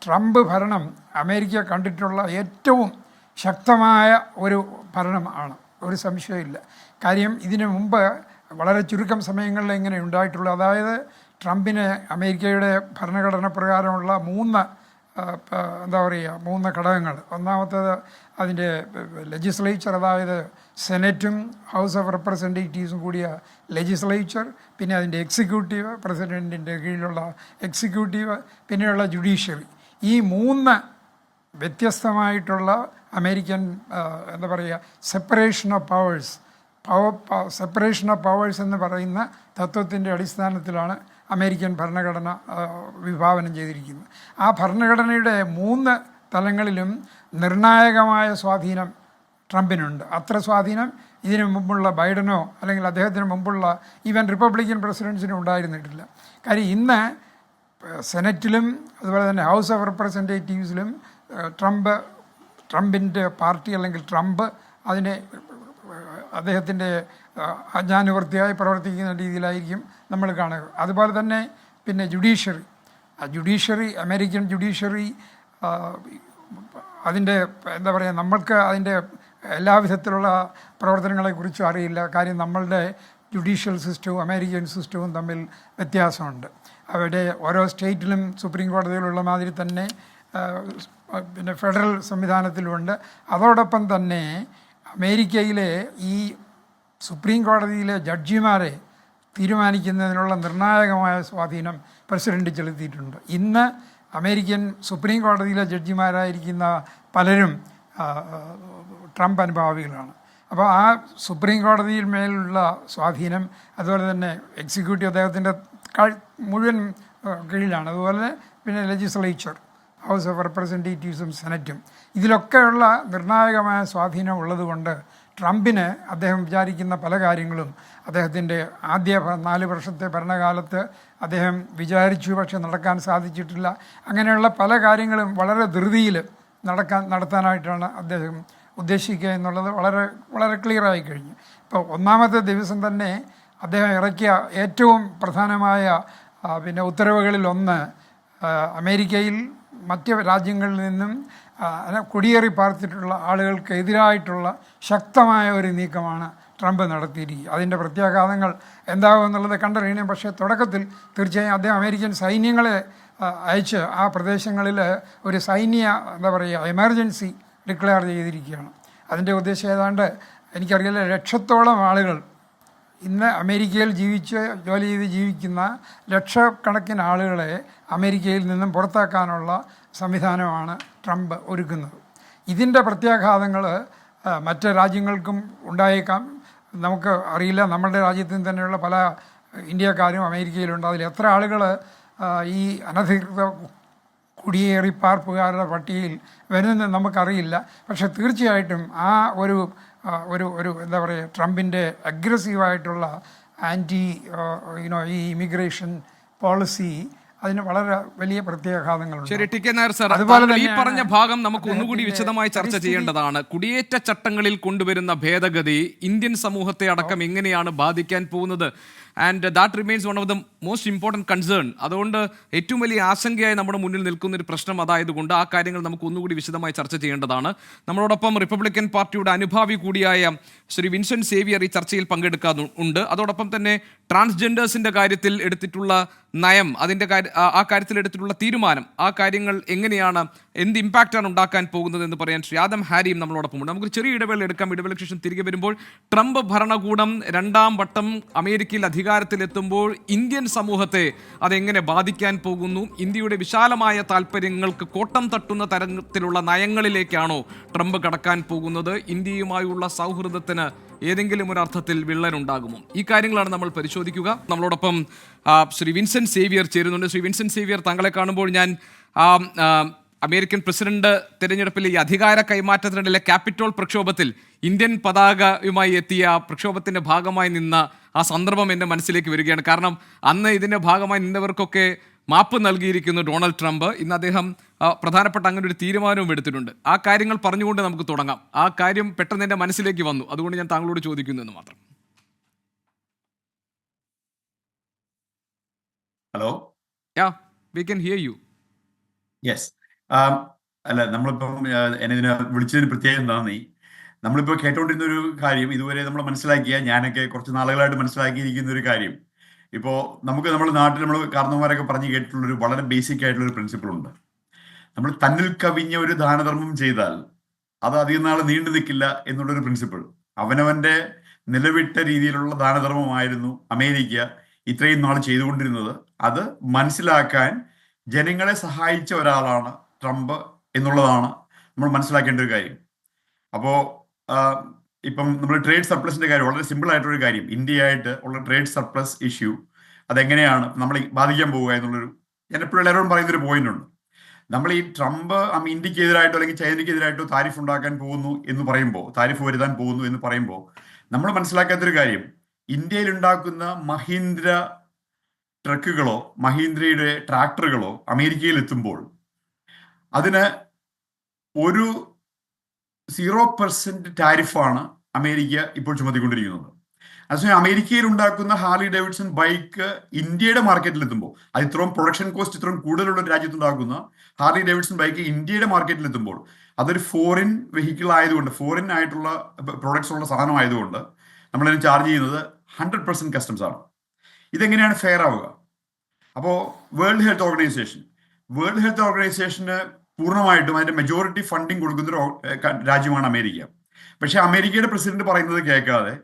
ട്രംപ് ഭരണം അമേരിക്ക കണ്ടിട്ടുള്ള ഏറ്റവും ശക്തമായ ഒരു ഭരണമാണ്, ഒരു സംശയമില്ല. കാര്യം ഇതിനു മുമ്പ് വളരെ ചുരുക്കം സമയങ്ങളിൽ ഇങ്ങനെ ഉണ്ടായിട്ടുള്ളൂ. അതായത് ട്രംപിന് അമേരിക്കയുടെ ഭരണഘടന പ്രകാരമുള്ള 3 ഘടകങ്ങൾ. ഒന്നാമത്തേത് അതിൻ്റെ ലെജിസ്ലേച്ചർ, അതായത് സെനറ്റും ഹൗസ് ഓഫ് റെപ്രസെൻറ്റേറ്റീവ്സും കൂടിയ ലെജിസ്ലേച്ചർ, പിന്നെ അതിൻ്റെ എക്സിക്യൂട്ടീവ്, പ്രസിഡൻറ്റിൻ്റെ കീഴിലുള്ള എക്സിക്യൂട്ടീവ്, പിന്നെയുള്ള ജുഡീഷ്യറി. ഈ 3 വ്യത്യസ്തമായിട്ടുള്ള അമേരിക്കൻ എന്താ പറയുക സെപ്പറേഷൻ ഓഫ് പവേഴ്സ് എന്ന് പറയുന്ന തത്വത്തിൻ്റെ അടിസ്ഥാനത്തിലാണ് അമേരിക്കൻ ഭരണഘടന വിഭാവനം ചെയ്തിരിക്കുന്നത്. ആ ഭരണഘടനയുടെ 3 തലങ്ങളിലും നിർണായകമായ സ്വാധീനം ട്രംപിനുണ്ട്. അത്ര സ്വാധീനം ഇതിനു മുമ്പുള്ള ബൈഡനോ അല്ലെങ്കിൽ അദ്ദേഹത്തിന് മുമ്പുള്ള ഈവൻ റിപ്പബ്ലിക്കൻ പ്രസിഡൻസിനും ഉണ്ടായിരുന്നിട്ടില്ല. കാര്യം ഇന്ന് സെനറ്റിലും അതുപോലെ തന്നെ ഹൗസ് ഓഫ് റെപ്രസെൻറ്റേറ്റീവ്സിലും ട്രംപിൻ്റെ പാർട്ടി അല്ലെങ്കിൽ ട്രംപ് അതിനെ അദ്ദേഹത്തിൻ്റെ ആജ്ഞാനുവർത്തിയായി പ്രവർത്തിക്കുന്ന രീതിയിലായിരിക്കും നമ്മൾ കാണുക. അതുപോലെ തന്നെ പിന്നെ ജുഡീഷ്യറി അമേരിക്കൻ ജുഡീഷ്യറി അതിൻ്റെ എന്താ പറയുക, നമ്മൾക്ക് അതിൻ്റെ എല്ലാവിധത്തിലുള്ള പ്രവർത്തനങ്ങളെക്കുറിച്ചും അറിയില്ല. കാര്യം നമ്മളുടെ ജുഡീഷ്യൽ സിസ്റ്റവും അമേരിക്കൻ സിസ്റ്റവും തമ്മിൽ വ്യത്യാസമുണ്ട്. അവിടെ ഓരോ സ്റ്റേറ്റിലും സുപ്രീം കോടതിയിലുള്ള മാതിരി തന്നെ പിന്നെ ഫെഡറൽ സംവിധാനത്തിലുമുണ്ട്. അതോടൊപ്പം തന്നെ അമേരിക്കയിലെ ഈ സുപ്രീം കോടതിയിലെ ജഡ്ജിമാരെ തീരുമാനിക്കുന്നതിനുള്ള നിർണായകമായ സ്വാധീനം പ്രസിഡന്റ് ചെലുത്തിയിട്ടുണ്ട്. ഇന്ന് അമേരിക്കൻ സുപ്രീം കോടതിയിലെ ജഡ്ജിമാരായിരിക്കുന്ന പലരും ട്രംപ് അനുഭാവികളാണ്. അപ്പോൾ ആ സുപ്രീം കോടതിയിൽ മേലുള്ള സ്വാധീനം, അതുപോലെ തന്നെ എക്സിക്യൂട്ടീവ് അദ്ദേഹത്തിൻ്റെ മുഴുവൻ കീഴിലാണ്. അതുപോലെ പിന്നെ ലെജിസ്ലേച്ചർ, ഹൗസ് ഓഫ് റെപ്രസെൻറ്റേറ്റീവ്സും സെനറ്റും, ഇതിലൊക്കെയുള്ള നിർണായകമായ സ്വാധീനം ഉള്ളതുകൊണ്ട് ട്രംപിന് അദ്ദേഹം വിചാരിക്കുന്ന പല കാര്യങ്ങളും അദ്ദേഹത്തിൻ്റെ ആദ്യ 4 വർഷത്തെ ഭരണകാലത്ത് അദ്ദേഹം വിചാരിച്ചു, പക്ഷെ നടക്കാൻ സാധിച്ചിട്ടില്ല. അങ്ങനെയുള്ള പല കാര്യങ്ങളും വളരെ ധൃതിയിൽ നടത്താനായിട്ടാണ് അദ്ദേഹം ഉദ്ദേശിക്കുക എന്നുള്ളത് വളരെ വളരെ ക്ലിയറായി കഴിഞ്ഞു. ഇപ്പോൾ ഒന്നാമത്തെ ദിവസം തന്നെ അദ്ദേഹം ഇറക്കിയ ഏറ്റവും പ്രധാനമായ ഉത്തരവുകളിൽ ഒന്ന്, അമേരിക്കയിൽ മറ്റ് രാജ്യങ്ങളിൽ നിന്നും കുടിയേറി പാർത്തിട്ടുള്ള ആളുകൾക്കെതിരായിട്ടുള്ള ശക്തമായ ഒരു നീക്കമാണ് ട്രംപ് നടത്തിയിരിക്കുക. അതിൻ്റെ പ്രത്യാഘാതങ്ങൾ എന്താകും എന്നുള്ളത് കണ്ടറിയണം. പക്ഷേ തുടക്കത്തിൽ തീർച്ചയായും അദ്ദേഹം അമേരിക്കൻ സൈന്യങ്ങളെ അയച്ച് ആ പ്രദേശങ്ങളിൽ ഒരു എമർജൻസി ഡിക്ലെയർ ചെയ്തിരിക്കുകയാണ്. അതിൻ്റെ ഉദ്ദേശം ഏതാണ്ട് എനിക്കറിയില്ല, ലക്ഷത്തോളം ആളുകൾ ഇന്ന് അമേരിക്കയിൽ ജോലി ചെയ്ത് ജീവിക്കുന്ന ലക്ഷക്കണക്കിന് ആളുകളെ അമേരിക്കയിൽ നിന്നും പുറത്താക്കാനുള്ള സംവിധാനമാണ് ട്രംപ് ഒരുക്കുന്നത്. ഇതിൻ്റെ പ്രത്യാഘാതങ്ങൾ മറ്റ് രാജ്യങ്ങൾക്കും ഉണ്ടായേക്കാം. നമുക്ക് അറിയില്ല. നമ്മളുടെ രാജ്യത്തിന് തന്നെയുള്ള പല ഇന്ത്യക്കാരും അമേരിക്കയിലുണ്ട്. അതിൽ എത്ര ആളുകൾ ഈ അനധികൃത കുടിയേറി പാർപ്പുകാരുടെ പട്ടികയിൽ വരുന്നത് നമുക്കറിയില്ല. പക്ഷെ തീർച്ചയായിട്ടും ആ ഒരു ട്രംപിൻ്റെ അഗ്രസീവായിട്ടുള്ള ഈ ഇമിഗ്രേഷൻ പോളിസി അതിന് വളരെ വലിയ പ്രത്യാഘാതങ്ങളുണ്ട്. ശരി, ടി കെ നായർ സാർ, അതുപോലെ ഈ പറഞ്ഞ ഭാഗം നമുക്ക് ഒന്നുകൂടി വിശദമായി ചർച്ച ചെയ്യേണ്ടതാണ്. കുടിയേറ്റ ചട്ടങ്ങളിൽ കൊണ്ടുവരുന്ന ഭേദഗതി ഇന്ത്യൻ സമൂഹത്തെ അടക്കം എങ്ങനെയാണ് ബാധിക്കാൻ പോകുന്നത്? And that remains one of the most important concern. അതുകൊണ്ട് ഏറ്റവും വലിയ ആശങ്കയായി നമ്മുടെ മുന്നിൽ നിൽക്കുന്ന ഒരു പ്രശ്നം അതായതുകൊണ്ട് ആ കാര്യങ്ങൾ നമുക്ക് ഒന്നുകൂടി വിശദമായി ചർച്ച ചെയ്യേണ്ടതാണ്. നമ്മളോടൊപ്പം റിപ്പബ്ലിക്കൻ പാർട്ടിയുടെ അനുഭാവി കൂടിയായ ശ്രീ വിൻസെന്റ് സേവിയർ ഈ ചർച്ചയിൽ പങ്കെടുക്കാറുണ്ട്. അതോടൊപ്പം തന്നെ ട്രാൻസ്ജെൻഡേഴ്സിൻ്റെ കാര്യത്തിൽ എടുത്തിട്ടുള്ള നയം, ആ കാര്യത്തിൽ എടുത്തിട്ടുള്ള തീരുമാനം, ആ കാര്യങ്ങൾ എങ്ങനെയാണ്, എന്ത് ഇമ്പാക്റ്റാണ് ഉണ്ടാക്കാൻ പോകുന്നത് എന്ന് പറയാൻ ശ്രീ ആദം ഹാരിയും നമ്മളോടൊപ്പമുണ്ട്. നമുക്കൊരു ചെറിയ ഇടവേള എടുക്കാം. ഇടവേളയ്ക്ക് ശേഷം തിരികെ വരുമ്പോൾ ട്രംപ് ഭരണകൂടം രണ്ടാം വട്ടം അമേരിക്കയിൽ അധികാരത്തിലെത്തുമ്പോൾ ഇന്ത്യൻ സമൂഹത്തെ അതെങ്ങനെ ബാധിക്കാൻ പോകുന്നു, ഇന്ത്യയുടെ വിശാലമായ താല്പര്യങ്ങൾക്ക് കോട്ടം തട്ടുന്ന തരത്തിലുള്ള നയങ്ങളിലേക്കാണോ ട്രംപ് കടക്കാൻ പോകുന്നത്, ഇന്ത്യയുമായുള്ള സൗഹൃദത്തിന് ഏതെങ്കിലും ഒരു അർത്ഥത്തിൽ വിള്ളലുണ്ടാകുമോ? ഈ കാര്യങ്ങളാണ് നമ്മൾ പരിശോധിക്കുക. നമ്മളോടൊപ്പം ശ്രീ വിൻസെന്റ് സേവിയർ ചേരുന്നുണ്ട്. ശ്രീ വിൻസെന്റ് സേവിയർ, താങ്കളെ കാണുമ്പോൾ ഞാൻ അമേരിക്കൻ പ്രസിഡന്റ് തിരഞ്ഞെടുപ്പിലെ ഈ അധികാര കൈമാറ്റത്തിനിടയിലെ ക്യാപിറ്റോൾ പ്രക്ഷോഭത്തിൽ ഇന്ത്യൻ പതാകയുമായി എത്തിയ പ്രക്ഷോഭത്തിന്റെ ഭാഗമായി നിന്ന ആ സന്ദർഭം എൻ്റെ മനസ്സിലേക്ക് വരികയാണ്. കാരണം അന്ന് ഇതിൻ്റെ ഭാഗമായി നിന്നവർക്കൊക്കെ മാപ്പ് നൽകിയിരിക്കുന്നു ഡൊണാൾഡ് ട്രംപ്. ഇന്ന് അദ്ദേഹം പ്രധാനപ്പെട്ട അങ്ങനെ ഒരു തീരുമാനവും എടുത്തിട്ടുണ്ട്. ആ കാര്യങ്ങൾ പറഞ്ഞുകൊണ്ട് നമുക്ക് തുടങ്ങാം. ആ കാര്യം പെട്ടെന്ന് എൻ്റെ മനസ്സിലേക്ക് വന്നു, അതുകൊണ്ട് ഞാൻ താങ്കളോട് ചോദിക്കുന്നു എന്ന് മാത്രം. Hello, we can hear you. Yes. അല്ല, നമ്മളിപ്പം എന്നെ ഇതിനെ വിളിച്ചതിന് പ്രത്യേകം നന്ദി. നമ്മളിപ്പോൾ കേട്ടോണ്ടിരുന്ന ഒരു കാര്യം, ഇതുവരെ നമ്മൾ ഞാനൊക്കെ കുറച്ച് നാളുകളായിട്ട് മനസ്സിലാക്കിയിരിക്കുന്ന ഒരു കാര്യം, ഇപ്പോൾ നമ്മുടെ നാട്ടിൽ നമ്മൾ കാരണവന്മാരൊക്കെ പറഞ്ഞു കേട്ടിട്ടുള്ളൊരു വളരെ ബേസിക് ആയിട്ടുള്ളൊരു പ്രിൻസിപ്പിൾ ഉണ്ട്. നമ്മൾ തന്നിൽ കവിഞ്ഞ ഒരു ദാനധർമ്മം ചെയ്താൽ അത് അധികം നാൾ നീണ്ടു നിൽക്കില്ല എന്നുള്ളൊരു പ്രിൻസിപ്പിൾ. അവനവന്റെ നിലവിട്ട രീതിയിലുള്ള ദാനധർമ്മമായിരുന്നു അമേരിക്ക ഇത്രയും നാൾ ചെയ്തുകൊണ്ടിരുന്നത്. അത് മനസ്സിലാക്കാൻ ജനങ്ങളെ സഹായിച്ച ഒരാളാണ് ട്രംപ് എന്നുള്ളതാണ് നമ്മൾ മനസ്സിലാക്കേണ്ട ഒരു കാര്യം. അപ്പോൾ ഇപ്പം നമ്മൾ ട്രേഡ് സർപ്ലസിന്റെ കാര്യം വളരെ സിമ്പിൾ ആയിട്ടൊരു കാര്യം, ഇന്ത്യയായിട്ട് ഉള്ള ട്രേഡ് സർപ്ലസ് ഇഷ്യൂ അതെങ്ങനെയാണ് നമ്മളെ ബാധിക്കാൻ പോവുക എന്നുള്ളൊരു, ഞാൻ എപ്പോഴും എല്ലാവരോടും പറയുന്നൊരു പോയിന്റ് ഉണ്ട്. നമ്മൾ ഈ ട്രംപ് ഇന്ത്യക്കെതിരായിട്ടോ അല്ലെങ്കിൽ ചൈനയ്ക്കെതിരായിട്ടോ താരിഫ് ഉണ്ടാക്കാൻ പോകുന്നു എന്ന് പറയുമ്പോൾ, താരിഫ് വരുത്താൻ പോകുന്നു എന്ന് പറയുമ്പോൾ നമ്മൾ മനസ്സിലാക്കാത്തൊരു കാര്യം, ഇന്ത്യയിൽ ഉണ്ടാക്കുന്ന മഹീന്ദ്ര ട്രക്കുകളോ മഹീന്ദ്രയുടെ ട്രാക്ടറുകളോ അമേരിക്കയിൽ എത്തുമ്പോൾ അതിന് ഒരു 0% ടാരിഫാണ് അമേരിക്ക ഇപ്പോൾ ചുമത്തിക്കൊണ്ടിരിക്കുന്നത്. അതേസമയം അമേരിക്കയിൽ ഉണ്ടാക്കുന്ന ഹാർലി ഡേവിഡ്സൺ ബൈക്ക് ഇന്ത്യയുടെ മാർക്കറ്റിൽ എത്തുമ്പോൾ, അത് ഇത്രയും പ്രൊഡക്ഷൻ കോസ്റ്റ് ഇത്രയും കൂടുതലുള്ള ഒരു രാജ്യത്തുണ്ടാക്കുന്ന ഹാർലി ഡേവിഡ്സൺ ബൈക്ക് ഇന്ത്യയുടെ മാർക്കറ്റിൽ എത്തുമ്പോൾ അതൊരു ഫോറിൻ വെഹിക്കിൾ ആയതുകൊണ്ട്, ഫോറിൻ ആയിട്ടുള്ള പ്രൊഡക്ട്സ് ഉള്ള സാധനം ആയതുകൊണ്ട് നമ്മളതിന് ചാർജ് ചെയ്യുന്നത് 100% കസ്റ്റംസ് ആണ്. ഇതെങ്ങനെയാണ് ഫെയർ ആവുക? അപ്പോൾ വേൾഡ് ഹെൽത്ത് ഓർഗനൈസേഷന് പൂർണ്ണമായിട്ടും അതിന്റെ മെജോറിറ്റി ഫണ്ടിങ് കൊടുക്കുന്ന ഒരു രാജ്യമാണ് അമേരിക്ക. പക്ഷെ അമേരിക്കയുടെ പ്രസിഡന്റ് പറയുന്നത് കേൾക്കാതെ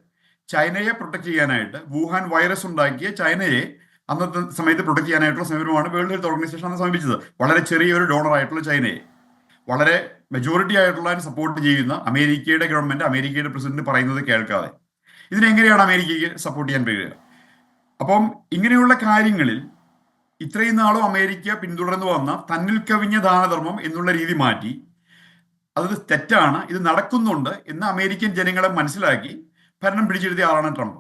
ചൈനയെ പ്രൊട്ടക്ട് ചെയ്യാനായിട്ട്, വുഹാൻ വൈറസ് ഉണ്ടാക്കിയ ചൈനയെ അന്നത്തെ സമയത്ത് പ്രൊട്ടക്ട് ചെയ്യാനായിട്ടുള്ള സമീപനമാണ് വേൾഡ് ഹെൽത്ത് ഓർഗനൈസേഷൻ അന്ന് സമീപിച്ചത്. വളരെ ചെറിയൊരു ഡോണർ ആയിട്ടുള്ള ചൈനയെ വളരെ മെജോറിറ്റി ആയിട്ടുള്ള സപ്പോർട്ട് ചെയ്യുന്ന അമേരിക്കയുടെ ഗവൺമെന്റ്, അമേരിക്കയുടെ പ്രസിഡന്റ് പറയുന്നത് കേൾക്കാതെ ഇതിനെങ്ങനെയാണ് അമേരിക്കയ്ക്ക് സപ്പോർട്ട് ചെയ്യാൻ കഴിയുക? അപ്പം ഇങ്ങനെയുള്ള കാര്യങ്ങളിൽ ഇത്രയും നാളും അമേരിക്ക പിന്തുടർന്നു വന്ന തന്നിൽ കവിഞ്ഞ ദാനധർമ്മം എന്നുള്ള രീതി മാറ്റി അത് തെറ്റാണ്, ഇത് നടക്കുന്നുണ്ട് എന്ന് അമേരിക്കൻ ജനങ്ങളെ മനസ്സിലാക്കി ഭരണം പിടിച്ചെടുത്തിയ ആളാണ് ട്രംപ്.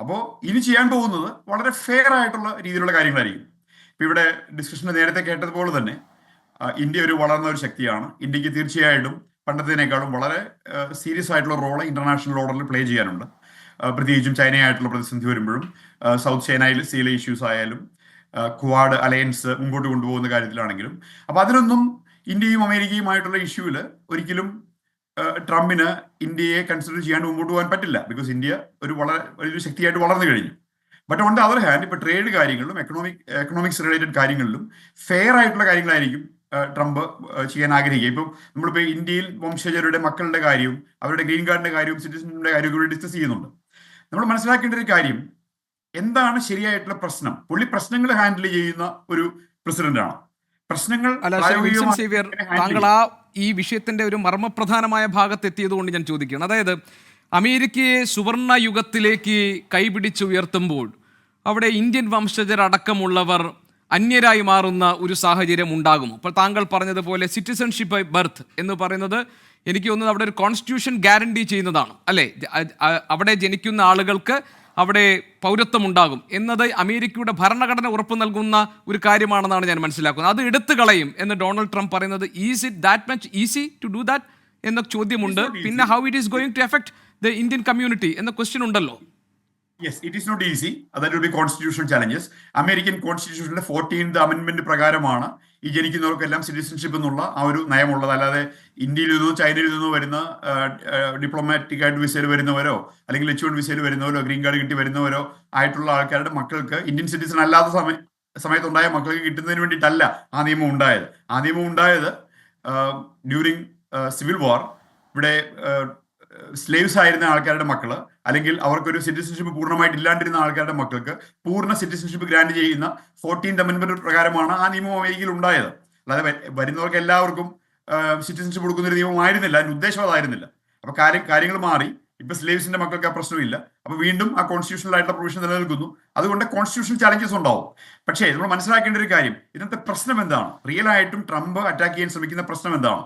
അപ്പോൾ ഇനി ചെയ്യാൻ പോകുന്നത് വളരെ ഫെയർ ആയിട്ടുള്ള രീതിയിലുള്ള കാര്യങ്ങളായിരിക്കും. ഇപ്പൊ ഇവിടെ ഡിസ്കഷന് നേരത്തെ കേട്ടതുപോലെ തന്നെ ഇന്ത്യ ഒരു വളർന്ന ഒരു ശക്തിയാണ്. ഇന്ത്യക്ക് തീർച്ചയായിട്ടും പണ്ടത്തേനേക്കാളും വളരെ സീരിയസ് ആയിട്ടുള്ള റോള് ഇന്റർനാഷണൽ ഓർഡറിൽ പ്ലേ ചെയ്യാനുണ്ട്. പ്രത്യേകിച്ചും ചൈനയായിട്ടുള്ള പ്രതിസന്ധി വരുമ്പോഴും സൗത്ത് ചൈനയിൽ സീല ഇഷ്യൂസ് ആയാലും ക്വാഡ് അലയൻസ് മുമ്പോട്ട് കൊണ്ടുപോകുന്ന കാര്യത്തിലാണെങ്കിലും. അപ്പൊ അതിനൊന്നും ഇന്ത്യയും അമേരിക്കയുമായിട്ടുള്ള ഇഷ്യൂവിൽ ഒരിക്കലും ട്രംപിന് ഇന്ത്യയെ കൺസിഡർ ചെയ്യാണ്ട് മുമ്പോട്ട് പോകാൻ പറ്റില്ല. ബിക്കോസ് ഇന്ത്യ ഒരു ശക്തിയായിട്ട് വളർന്നു കഴിഞ്ഞു. But on the other hand ഇപ്പൊ ട്രേഡ് കാര്യങ്ങളിലും എക്കണോമിക്സ് റിലേറ്റഡ് കാര്യങ്ങളിലും ഫെയർ ആയിട്ടുള്ള കാര്യങ്ങളായിരിക്കും ട്രംപ് ചെയ്യാൻ ആഗ്രഹിക്കുക. ഇപ്പം നമ്മളിപ്പോൾ ഇന്ത്യയിൽ വംശജരുടെ മക്കളുടെ കാര്യവും അവരുടെ ഗ്രീൻ കാർഡിന്റെ കാര്യവും സിറ്റിസൺഷിപ്പിന്റെ കാര്യവും കൂടി ഡിസ്കസ് ചെയ്യുന്നുണ്ട്. നമ്മൾ മനസ്സിലാക്കേണ്ട ഒരു കാര്യം, എന്താണ് ശരിയായിട്ടുള്ള പ്രശ്നം? പുള്ളി പ്രശ്നങ്ങൾ ഹാൻഡിൽ ചെയ്യുന്ന ഒരു പ്രസിഡന്റാണ്. പ്രശ്നങ്ങൾ താങ്കൾ ഈ വിഷയത്തിന്റെ ഒരു മർമ്മപ്രധാനമായ ഭാഗത്ത് എത്തിയതുകൊണ്ട് ഞാൻ ചോദിക്കുകയാണ്. അതായത് അമേരിക്കയെ സുവർണ യുഗത്തിലേക്ക് കൈപിടിച്ചുയർത്തുമ്പോൾ അവിടെ ഇന്ത്യൻ വംശജരടക്കമുള്ളവർ അന്യരായി മാറുന്ന ഒരു സാഹചര്യം ഉണ്ടാകുമോ? അപ്പോൾ താങ്കൾ പറഞ്ഞതുപോലെ സിറ്റിസൺഷിപ്പ് ബൈ ബർത്ത് എന്ന് പറയുന്നത് എനിക്ക് തോന്നുന്നത് അവിടെ ഒരു കോൺസ്റ്റിറ്റ്യൂഷൻ ഗ്യാരണ്ടി ചെയ്യുന്നതാണ്, അല്ലേ? അവിടെ ജനിക്കുന്ന ആളുകൾക്ക് അവിടെ പൗരത്വം ഉണ്ടാകും എന്നത് അമേരിക്കയുടെ ഭരണഘടന ഉറപ്പു നൽകുന്ന ഒരു കാര്യമാണെന്നാണ് ഞാൻ മനസ്സിലാക്കുന്നത്. അത് എടുത്തു കളയും എന്ന് ഡൊണാൾഡ് ട്രംപ് പറയുന്നത്, is it that much easy to do that എന്ന ചോദ്യമുണ്ട്. പിന്നെ how it is going to effect the Indian community എന്ന ക്വസ്റ്റ്യൻ ഉണ്ടല്ലോ. Yes, it is not easy. That will be constitutional challenges. American കോൺസ്റ്റിറ്റ്യൂഷന്റെ 14th amendment പ്രകാരമാണ് ഈ ജനിക്കുന്നവർക്കെല്ലാം citizenship എന്നുള്ള ആ ഒരു നയമുള്ളത്. അല്ലാതെ ഇന്ത്യയിൽ നിന്നോ ചൈനയിൽ നിന്നോ വരുന്ന ഡിപ്ലോമാറ്റിക് ആയിട്ട് വിസയിൽ വരുന്നവരോ അല്ലെങ്കിൽ H1 വിസയിൽ വരുന്നവരോ ഗ്രീൻ കാർഡ് കിട്ടി വരുന്നവരോ ആയിട്ടുള്ള ആൾക്കാരുടെ മക്കൾക്ക് ഇന്ത്യൻ സിറ്റിസൺ അല്ലാത്ത സമയത്തുണ്ടായ മക്കൾക്ക് കിട്ടുന്നതിന് വേണ്ടിയിട്ടല്ല ആ നിയമം ഉണ്ടായത്. ആ നിയമം ഉണ്ടായത് ഡ്യൂറിങ് സിവിൽ വാർ ഇവിടെ സ്ലേവ്സ് ആയിരുന്ന ആൾക്കാരുടെ മക്കള് അല്ലെങ്കിൽ അവർക്കൊരു സിറ്റിസൺഷിപ്പ് പൂർണ്ണമായിട്ട് ഇല്ലാണ്ടിരുന്ന ആൾക്കാരുടെ മക്കൾക്ക് പൂർണ്ണ സിറ്റിസൺഷിപ്പ് ഗ്രാന്റ് ചെയ്യുന്ന 14th അമെന്റ്മെന്റ് പ്രകാരമാണ് ആ നിയമം അമേരിക്കയിൽ ഉണ്ടായത്. അല്ലാതെ വരുന്നവർക്ക് എല്ലാവർക്കും സിറ്റിസൺഷിപ്പ് കൊടുക്കുന്ന ഒരു നിയമമായിരുന്നില്ല, അതിന്റെ ഉദ്ദേശം അതായിരുന്നില്ല. അപ്പൊ കാര്യങ്ങൾ മാറി. ഇപ്പൊ സ്ലേവ്സിന്റെ മക്കൾക്ക് ആ പ്രശ്നമില്ല. അപ്പൊ വീണ്ടും ആ കോൺസ്റ്റിറ്റ്യൂഷണൽ ആയിട്ടുള്ള പ്രൊവിഷൻ നിലനിൽക്കുന്നു. അതുകൊണ്ട് കോൺസ്റ്റിറ്റ്യൂഷണൽ ചാലഞ്ചസ് ഉണ്ടാവും. പക്ഷേ നമ്മൾ മനസ്സിലാക്കേണ്ട ഒരു കാര്യം, ഇതിനകത്തെ പ്രശ്നം എന്താണ്? റിയൽ ആയിട്ടും ട്രംപ് അറ്റാക്ക് ചെയ്യാൻ ശ്രമിക്കുന്ന പ്രശ്നം എന്താണ്?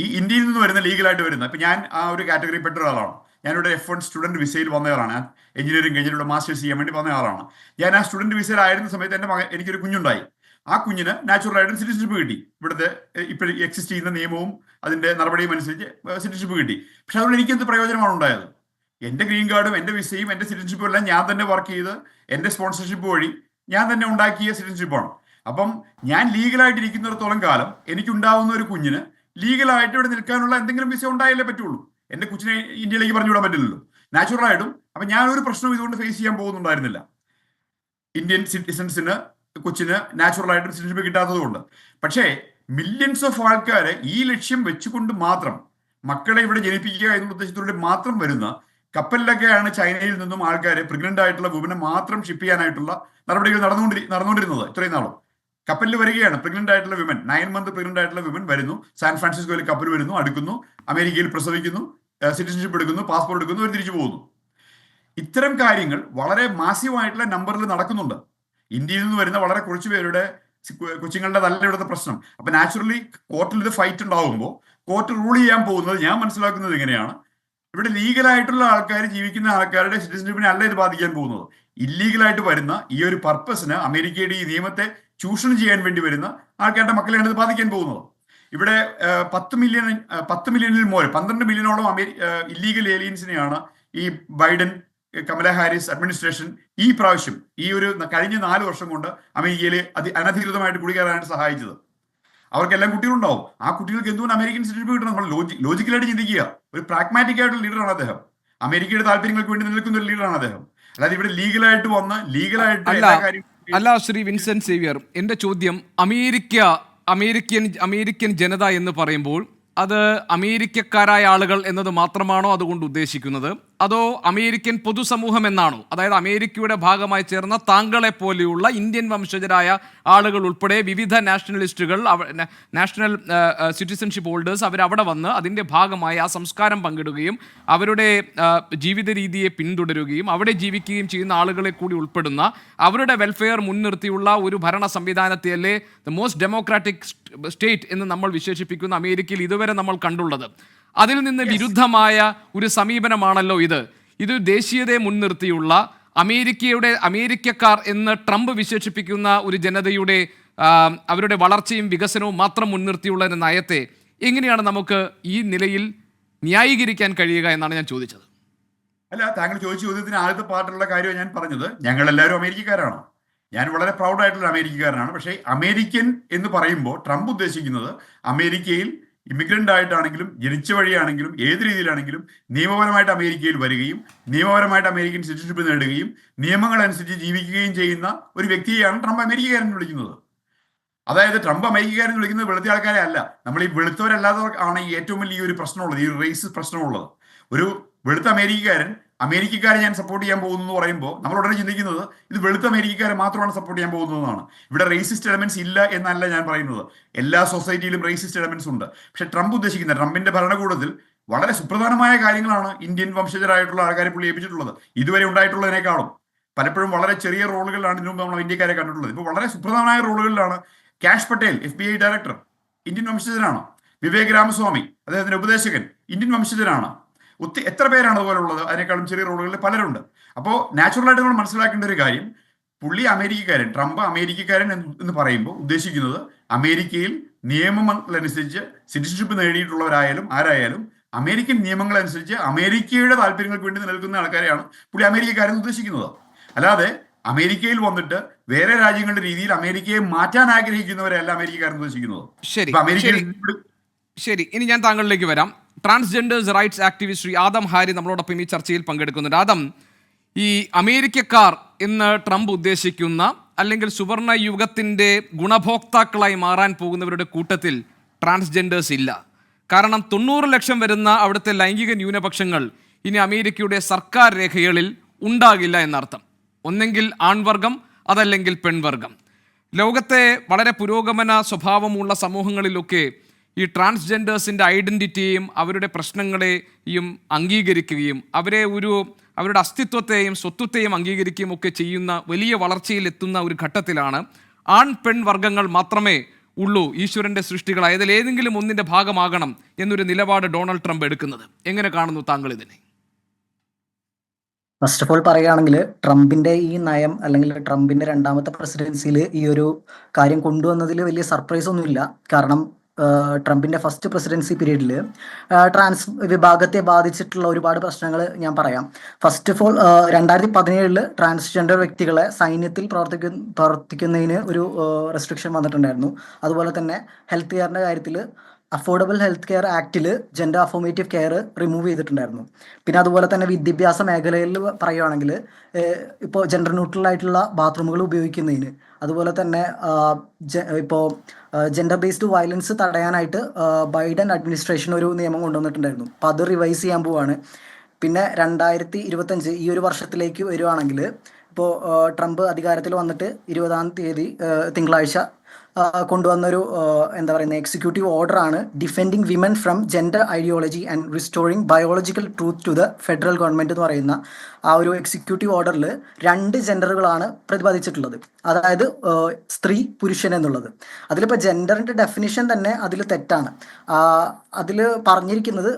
ഈ ഇന്ത്യയിൽ നിന്ന് വരുന്ന ലീഗലായിട്ട് വരുന്ന, ഇപ്പൊ ഞാൻ ആ ഒരു കാറ്റഗറിയിൽ പെട്ട ഒരാളാണ്. ഞാനിവിടെ F1 സ്റ്റുഡന്റ് വിസയിൽ വന്നയാളാണ്. എഞ്ചിനീയറിംഗ് കഴിഞ്ഞിട്ട് മാസ്റ്റേഴ്സ് ചെയ്യാൻ വേണ്ടി വന്നയാളാണ്. ഞാൻ ആ സ്റ്റുഡന്റ് വിസയിലായിരുന്ന സമയത്ത് എൻ്റെ എനിക്കൊരു കുഞ്ഞുണ്ടായി. ആ കുഞ്ഞിന് നാച്ചുറലായിട്ടും സിറ്റിസൺഷിപ്പ് കിട്ടി. ഇവിടുത്തെ ഇപ്പോൾ എക്സിസ്റ്റ് ചെയ്യുന്ന നിയമവും അതിന്റെ നടപടിയും അനുസരിച്ച് സിറ്റിസൺഷിപ്പ് കിട്ടി. പക്ഷെ അതുകൊണ്ട് എനിക്ക് എന്ത് പ്രയോജനമാണ് ഉണ്ടായത്? എൻ്റെ ഗ്രീൻ കാർഡും എൻ്റെ വിസയും എൻ്റെ സിറ്റിസൺഷിപ്പും എല്ലാം ഞാൻ തന്നെ വർക്ക് ചെയ്ത് എൻ്റെ സ്പോൺസർഷിപ്പ് വഴി ഞാൻ തന്നെ ഉണ്ടാക്കിയ സിറ്റിസൺഷിപ്പാണ്. അപ്പം ഞാൻ ലീഗലായിട്ട് ഇരിക്കുന്നിടത്തോളം കാലം എനിക്കുണ്ടാവുന്ന ഒരു കുഞ്ഞിന് ലീഗലായിട്ട് ഇവിടെ നിൽക്കാനുള്ള എന്തെങ്കിലും വിസ ഉണ്ടായാലേ പറ്റുള്ളൂ. എൻ്റെ കൊച്ചിനെ ഇന്ത്യയിലേക്ക് പറഞ്ഞു വിടാൻ പറ്റില്ലല്ലോ നാച്ചുറലായിട്ടും. അപ്പം ഞാൻ ഒരു പ്രശ്നവും ഇതുകൊണ്ട് ഫേസ് ചെയ്യാൻ പോകുന്നുണ്ടായിരുന്നില്ല. ഇന്ത്യൻ സിറ്റിസൺസിന് കൊച്ചിന് നാച്ചുറലായിട്ടും സിറ്റിസൺഷിപ്പ് കിട്ടാത്തത് കൊണ്ട്. പക്ഷേ മില്യൺസ് ഓഫ് ആൾക്കാരെ ഈ ലക്ഷ്യം വെച്ചുകൊണ്ട് മാത്രം മക്കളെ ഇവിടെ ജനിപ്പിക്കുക എന്നുള്ള ഉദ്ദേശത്തോടെ മാത്രം വരുന്ന കപ്പലിലൊക്കെയാണ് ചൈനയിൽ നിന്നും ആൾക്കാരെ പ്രഗ്നന്റ് ആയിട്ടുള്ള വുമനെ മാത്രം ഷിപ്പ് ചെയ്യാനായിട്ടുള്ള നടപടികൾ നടന്നുകൊണ്ടിരുന്നത് ഇത്രയും നാളും. കപ്പലിൽ വരികയാണ് പ്രഗ്നന്റ് ആയിട്ടുള്ള വിമൻ, 9 month പ്രഗ്നന്റ് ആയിട്ടുള്ള വിമൻ വരുന്നു, സാൻ ഫ്രാൻസിസ്കോയിൽ കപ്പൽ വരുന്നു, അടുക്കുന്നു, അമേരിക്കയിൽ പ്രസവിക്കുന്നു, സിറ്റിസൺഷിപ്പ് എടുക്കുന്നു, പാസ്പോർട്ട് എടുക്കുന്നു, അവർ തിരിച്ചു പോകുന്നു. ഇത്തരം കാര്യങ്ങൾ വളരെ മാസീവായിട്ടുള്ള നമ്പറിൽ നടക്കുന്നുണ്ട്. ഇന്ത്യയിൽ നിന്ന് വരുന്ന വളരെ കുറച്ച് പേരുടെ കൊച്ചുങ്ങളുടെ നല്ല ഇവിടുത്തെ പ്രശ്നം. അപ്പൊ നാച്ചുറലി കോർട്ടിൽ ഇത് ഫൈറ്റ് ഉണ്ടാകുമ്പോൾ കോർട്ട് റൂൾ ചെയ്യാൻ പോകുന്നത് ഞാൻ മനസ്സിലാക്കുന്നത് ഇങ്ങനെയാണ്: ഇവിടെ ലീഗലായിട്ടുള്ള ആൾക്കാർ ജീവിക്കുന്ന ആൾക്കാരുടെ സിറ്റിസൺഷിപ്പിനെ അല്ല ഇത് ബാധിക്കാൻ പോകുന്നത്. ഇല്ലീഗലായിട്ട് വരുന്ന ഈ ഒരു പർപ്പസിന് അമേരിക്കയുടെ ഈ നിയമത്തെ ചൂഷണം ചെയ്യാൻ വേണ്ടി വരുന്ന ആൾക്കാരുടെ മക്കളെയാണ് ഇത് ബാധിക്കാൻ പോകുന്നത്. ഇവിടെ 10 മില്യണിൽ മോർ 12 മില്യണോളം ഇല്ലീഗൽ ഏലിയൻസിനെയാണ് ഈ ബൈഡൻ കമല ഹാരിസ് അഡ്മിനിസ്ട്രേഷൻ ഈ പ്രാവശ്യം ഈ ഒരു കഴിഞ്ഞ 4 വർഷം കൊണ്ട് അമേരിക്കയിൽ അനധികൃതമായിട്ട് കുടികയറാനായിട്ട് സഹായിച്ചത്. അവർക്കെല്ലാം കുട്ടികളുണ്ടാവും. ആ കുട്ടികൾക്ക് എന്തുകൊണ്ട് അമേരിക്കൻ സിറ്റിസൺഷിപ്പ് കിട്ടണം? നമ്മൾ ലോജിക്കലായിട്ട് ചിന്തിക്കുക. ഒരു പ്രാഗ്മാറ്റിക് ആയിട്ടുള്ള ലീഡറാണ് അദ്ദേഹം. അമേരിക്കയുടെ താല്പര്യങ്ങൾക്ക് വേണ്ടി നിൽക്കുന്ന ഒരു ലീഡറാണ് അദ്ദേഹം. അല്ലാതെ ഇവിടെ ലീഗലായിട്ട് വന്ന് ലീഗലായിട്ട് എല്ലാ കാര്യവും അല്ല. ശ്രീ വിൻസെന്റ് സേവ്യർ, എൻ്റെ ചോദ്യം, അമേരിക്കൻ ജനത എന്ന് പറയുമ്പോൾ അത് അമേരിക്കക്കാരായ ആളുകൾ എന്നത് മാത്രമാണോ അതുകൊണ്ട് ഉദ്ദേശിക്കുന്നത്? അതോ അമേരിക്കൻ പൊതുസമൂഹം എന്നാണോ? അതായത് അമേരിക്കയുടെ ഭാഗമായി ചേർന്ന താങ്കളെ പോലെയുള്ള ഇന്ത്യൻ വംശജരായ ആളുകൾ ഉൾപ്പെടെ വിവിധ നാഷണലിസ്റ്റുകൾ, നാഷണൽ സിറ്റിസൺഷിപ്പ് ഹോൾഡേഴ്സ്, അവരവിടെ വന്ന് അതിൻ്റെ ഭാഗമായി ആ സംസ്കാരം പങ്കിടുകയും അവരുടെ ജീവിത രീതിയെ പിന്തുടരുകയും അവിടെ ജീവിക്കുകയും ചെയ്യുന്ന ആളുകളെ കൂടി ഉൾപ്പെടുന്ന അവരുടെ വെൽഫെയർ മുൻനിർത്തിയുള്ള ഒരു ഭരണ സംവിധാനത്തെയല്ലേ ദ മോസ്റ്റ് ഡെമോക്രാറ്റിക് സ്റ്റേറ്റ് എന്ന് നമ്മൾ വിശേഷിപ്പിക്കുന്ന അമേരിക്കയിൽ ഇതുവരെ നമ്മൾ കണ്ടുള്ളത്? അതിൽ നിന്ന് വിരുദ്ധമായ ഒരു സമീപനമാണല്ലോ ഇത് ദേശീയതയെ മുൻനിർത്തിയുള്ള അമേരിക്കക്കാർ എന്ന് ട്രംപ് വിശേഷിപ്പിക്കുന്ന ഒരു ജനതയുടെ അവരുടെ വളർച്ചയും വികസനവും മാത്രം മുൻനിർത്തിയുള്ള ഒരു നയത്തെ എങ്ങനെയാണ് നമുക്ക് ഈ നിലയിൽ ന്യായീകരിക്കാൻ കഴിയുക എന്നാണ് ഞാൻ ചോദിച്ചത്. അല്ല, താങ്കൾ ചോദിച്ച ചോദ്യത്തിന് ആദ്യത്തെ പാർട്ടുള്ള കാര്യമാണ് ഞാൻ പറഞ്ഞത്. ഞങ്ങളെല്ലാവരും അമേരിക്കക്കാരാണ്. ഞാൻ വളരെ പ്രൗഡായിട്ടുള്ള അമേരിക്കക്കാരനാണ്. പക്ഷേ അമേരിക്കൻ എന്ന് പറയുമ്പോൾ ട്രംപ് ഉദ്ദേശിക്കുന്നത് അമേരിക്കയിൽ ഇമിഗ്രൻ്റ് ആയിട്ടാണെങ്കിലും ജനിച്ച വഴിയാണെങ്കിലും ഏത് രീതിയിലാണെങ്കിലും നിയമപരമായിട്ട് അമേരിക്കയിൽ വരികയും നിയമപരമായിട്ട് അമേരിക്കൻ സിറ്റിസൺഷിപ്പ് നേടുകയും നിയമങ്ങൾ അനുസരിച്ച് ജീവിക്കുകയും ചെയ്യുന്ന ഒരു വ്യക്തിയെയാണ് ട്രംപ് അമേരിക്കക്കാരൻ എന്ന് വിളിക്കുന്നത്. അതായത് ട്രംപ് അമേരിക്കക്കാരൻ വിളിക്കുന്നത് വെളുത്ത ആൾക്കാരെ അല്ല. നമ്മൾ ഈ വെളുത്തവരല്ലാത്തവർ ആണ് ഈ ഏറ്റവും വലിയ ഒരു പ്രശ്നമുള്ളത്, ഈ റേസ് പ്രശ്നമുള്ളത്. ഒരു വെളുത്ത അമേരിക്കക്കാരെ ഞാൻ സപ്പോർട്ട് ചെയ്യാൻ പോകുന്നു എന്ന് പറയുമ്പോൾ നമ്മൾ ഉടനെ ചിന്തിക്കുന്നത് ഇത് വെളുത്ത അമേരിക്കക്കാരെ മാത്രമാണ് സപ്പോർട്ട് ചെയ്യാൻ പോകുന്നതെന്നാണ്. ഇവിടെ റേസിസ്റ്റ് എലമെന്റ്സ് ഇല്ല എന്നല്ല ഞാൻ പറയുന്നത്. എല്ലാ സൊസൈറ്റിയിലും റേസിസ്റ്റ് എലമെന്റ്സ് ഉണ്ട്. പക്ഷെ ട്രംപിന്റെ ഭരണകൂടത്തിൽ വളരെ സുപ്രധാനമായ കാര്യങ്ങളാണ് ഇന്ത്യൻ വംശജരായിട്ടുള്ള ആൾക്കാരെ പുള്ളി ഏൽപ്പിച്ചിട്ടുള്ളത്. ഇതുവരെ ഉണ്ടായിട്ടുള്ളതിനേക്കാളും പലപ്പോഴും വളരെ ചെറിയ റോളുകളിലാണ് ഇതിനു മുമ്പ് നമ്മൾ ഇന്ത്യക്കാരെ കണ്ടിട്ടുള്ളത്. ഇപ്പോൾ വളരെ സുപ്രധാനമായ റോളുകളിലാണ് Kash Patel, FBI director, Indian വംശജനാണ്. വിവേക് രാമസ്വാമി, അദ്ദേഹത്തിന്റെ ഉപദേശകൻ, ഇന്ത്യൻ വംശജനാണ്. എത്ര പേരാണ് അതുപോലെ ഉള്ളത്? അതിനേക്കാളും ചെറിയ റോളുകളിൽ പലരുണ്ട്. അപ്പോൾ നാച്ചുറലായിട്ട് നമ്മൾ മനസ്സിലാക്കേണ്ട ഒരു കാര്യം, പുള്ളി അമേരിക്കക്കാരൻ, ട്രംപ് അമേരിക്കക്കാരൻ എന്ന് പറയുമ്പോൾ ഉദ്ദേശിക്കുന്നത് അമേരിക്കയിൽ നിയമങ്ങളനുസരിച്ച് സിറ്റിസൺഷിപ്പ് നേടിയിട്ടുള്ളവരായാലും ആരായാലും അമേരിക്കൻ നിയമങ്ങളനുസരിച്ച് അമേരിക്കയുടെ താല്പര്യങ്ങൾക്ക് വേണ്ടി നിലനിൽക്കുന്ന ആൾക്കാരെയാണ് പുള്ളി അമേരിക്കക്കാരൻ ഉദ്ദേശിക്കുന്നത്. അല്ലാതെ അമേരിക്കയിൽ വന്നിട്ട് വേറെ രാജ്യങ്ങളുടെ രീതിയിൽ അമേരിക്കയെ മാറ്റാൻ ആഗ്രഹിക്കുന്നവരല്ല അമേരിക്കക്കാരൻ ഉദ്ദേശിക്കുന്നത്. ശരി, ഇനി ഞാൻ താങ്കളിലേക്ക് വരാം. Transgenders rights activist Shri Adam Harry നമ്മളോടൊപ്പം ഈ ചർച്ചയിൽ പങ്കെടുക്കുന്നുണ്ട്. ആദം, ഈ അമേരിക്കക്കാർ എന്ന് ട്രംപ് ഉദ്ദേശിക്കുന്ന അല്ലെങ്കിൽ സുവർണ യുഗത്തിൻ്റെ ഗുണഭോക്താക്കളായി മാറാൻ പോകുന്നവരുടെ കൂട്ടത്തിൽ ട്രാൻസ്ജെൻഡേഴ്സ് ഇല്ല. കാരണം 90 ലക്ഷം വരുന്ന അവിടുത്തെ ലൈംഗിക ന്യൂനപക്ഷങ്ങൾ ഇനി അമേരിക്കയുടെ സർക്കാർ രേഖകളിൽ ഉണ്ടാകില്ല എന്നർത്ഥം. ഒന്നെങ്കിൽ ആൺവർഗം, അതല്ലെങ്കിൽ പെൺവർഗം. ലോകത്തെ വളരെ പുരോഗമന സ്വഭാവമുള്ള സമൂഹങ്ങളിലൊക്കെ ഈ ട്രാൻസ്ജെൻഡേഴ്സിൻ്റെ ഐഡൻറ്റിറ്റിയെയും അവരുടെ പ്രശ്നങ്ങളെയും അംഗീകരിക്കുകയും അവരുടെ അസ്തിത്വത്തെയും സ്വത്വത്തെയും അംഗീകരിക്കുകയും ഒക്കെ ചെയ്യുന്ന വലിയ വളർച്ചയിലെത്തുന്ന ഒരു ഘട്ടത്തിലാണ് ആൺ പെൺ വർഗങ്ങൾ മാത്രമേ ഉള്ളൂ ഈശ്വരൻ്റെ സൃഷ്ടികൾ, ഏതെങ്കിലും ഒന്നിൻ്റെ ഭാഗമാകണം എന്നൊരു നിലപാട് ഡൊണാൾഡ് ട്രംപ് എടുക്കുന്നത്. എങ്ങനെ കാണുന്നു താങ്കൾ ഇതിനെ? ഫസ്റ്റ് ഓഫ് ഓൾ പറയുകയാണെങ്കിൽ ട്രംപിന്റെ ഈ നയം അല്ലെങ്കിൽ ട്രംപിന്റെ രണ്ടാമത്തെ പ്രസിഡൻസിയിൽ ഈ ഒരു കാര്യം കൊണ്ടുവന്നതിൽ വലിയ സർപ്രൈസ് ഒന്നുമില്ല. കാരണം ട്രംപിന്റെ ഫസ്റ്റ് പ്രസിഡൻസി പീരീഡിൽ ട്രാൻസ് വിഭാഗത്തെ ബാധിച്ചിട്ടുള്ള ഒരുപാട് പ്രശ്നങ്ങൾ ഞാൻ പറയാം. ഫസ്റ്റ് ഓഫ് ഓൾ 2017 ട്രാൻസ്ജെൻഡർ വ്യക്തികളെ സൈന്യത്തിൽ പ്രവർത്തിക്കുന്നതിന് ഒരു റെസ്ട്രിക്ഷൻ വന്നിട്ടുണ്ടായിരുന്നു. അതുപോലെ തന്നെ ഹെൽത്ത് കെയറിന്റെ കാര്യത്തിൽ അഫോർഡബിൾ ഹെൽത്ത് കെയർ ആക്ടിൽ ജെൻഡർ അഫോർമേറ്റീവ് കെയർ റിമൂവ് ചെയ്തിട്ടുണ്ടായിരുന്നു. പിന്നെ അതുപോലെ തന്നെ വിദ്യാഭ്യാസ മേഖലയിൽ പറയുകയാണെങ്കിൽ ഇപ്പോൾ ജെൻഡർ ന്യൂട്രൽ ആയിട്ടുള്ള ബാത്റൂമുകൾ ഉപയോഗിക്കുന്നതിന്, അതുപോലെ തന്നെ ഇപ്പോൾ ജെൻഡർ ബേസ്ഡ് വയലൻസ് തടയാനായിട്ട് ബൈഡൻ അഡ്മിനിസ്ട്രേഷൻ ഒരു നിയമം കൊണ്ടുവന്നിട്ടുണ്ടായിരുന്നു. അപ്പോൾ അത് റിവൈസ് ചെയ്യാൻ പോവാണ്. പിന്നെ 2025 ഈ ഒരു വർഷത്തിലേക്ക് വരുവാണെങ്കിൽ ഇപ്പോൾ ട്രംപ് അധികാരത്തിൽ വന്നിട്ട് 20-ാം തീയതി തിങ്കളാഴ്ച കൊണ്ടുവന്നൊരു എന്താ പറയുന്നത് എക്സിക്യൂട്ടീവ് ഓർഡറാണ് defending women from gender ideology and restoring biological truth to the federal government എന്ന് പറയുന്ന ആ ഒരു എക്സിക്യൂട്ടീവ് ഓർഡറിൽ 2 ജെൻഡറുകളാണ് പ്രതിപാദിച്ചിട്ടുള്ളത്. അതായത് സ്ത്രീ പുരുഷൻ എന്നുള്ളത്. അതിലിപ്പോൾ ജെൻഡറിൻ്റെ ഡെഫിനിഷൻ തന്നെ അതിൽ തെറ്റാണ്. അതിൽ പറഞ്ഞിരിക്കുന്നത്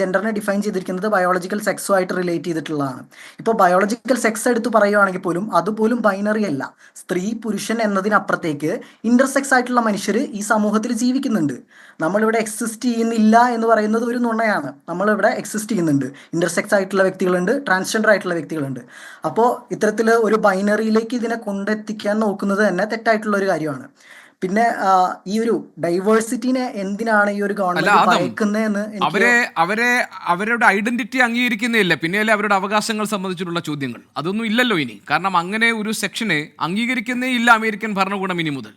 ജെൻഡറിനെ ഡിഫൈൻ ചെയ്തിരിക്കുന്നത് ബയോളജിക്കൽ സെക്സുമായിട്ട് റിലേറ്റ് ചെയ്തിട്ടുള്ളതാണ്. ഇപ്പോൾ ബയോളജിക്കൽ സെക്സ് എടുത്ത് പറയുകയാണെങ്കിൽ പോലും അതുപോലും ബൈനറി അല്ല. സ്ത്രീ പുരുഷൻ എന്നതിനപ്പുറത്തേക്ക് ഇന്റർസെക്സ് ആയിട്ടുള്ള മനുഷ്യർ ഈ സമൂഹത്തിൽ ജീവിക്കുന്നുണ്ട്. നമ്മളിവിടെ എക്സിസ്റ്റ് ചെയ്യുന്നില്ല എന്ന് പറയുന്നത് ഒരു നുണയാണ്. നമ്മളിവിടെ എക്സിസ്റ്റ് ചെയ്യുന്നുണ്ട്. ഇന്റർസെക്സ് ആയിട്ടുള്ള വ്യക്തികളുണ്ട്, ട്രാൻസ്ജെൻഡർ ആയിട്ടുള്ള വ്യക്തികളുണ്ട്. അപ്പോൾ ഇത്തരത്തിൽ ഒരു ബൈനറിയിലേക്ക് ഇതിനെ കൊണ്ടെത്തിക്കാൻ നോക്കുന്നത് തന്നെ തെറ്റായിട്ടുള്ള ഒരു കാര്യമാണ്. പിന്നെ ഈ ഒരു ഡൈവേഴ്സിറ്റിനെ എന്തിനാണ് ഈ ഒരു ഗവൺമെന്റ് ഭയക്കുന്നതെന്ന് അവരുടെ ഐഡന്റിറ്റി അംഗീകരിക്കുന്നില്ല. പിന്നെയല്ലേ അവരുടെ അവകാശങ്ങൾ സംബന്ധിച്ചിട്ടുള്ള ചോദ്യങ്ങൾ? അതൊന്നും ഇല്ലല്ലോ ഇനി. കാരണം അങ്ങനെ ഒരു സെക്ഷനെ അംഗീകരിക്കുന്നേ ഇല്ല അമേരിക്കൻ ഭരണകൂടം ഇനി മുതൽ.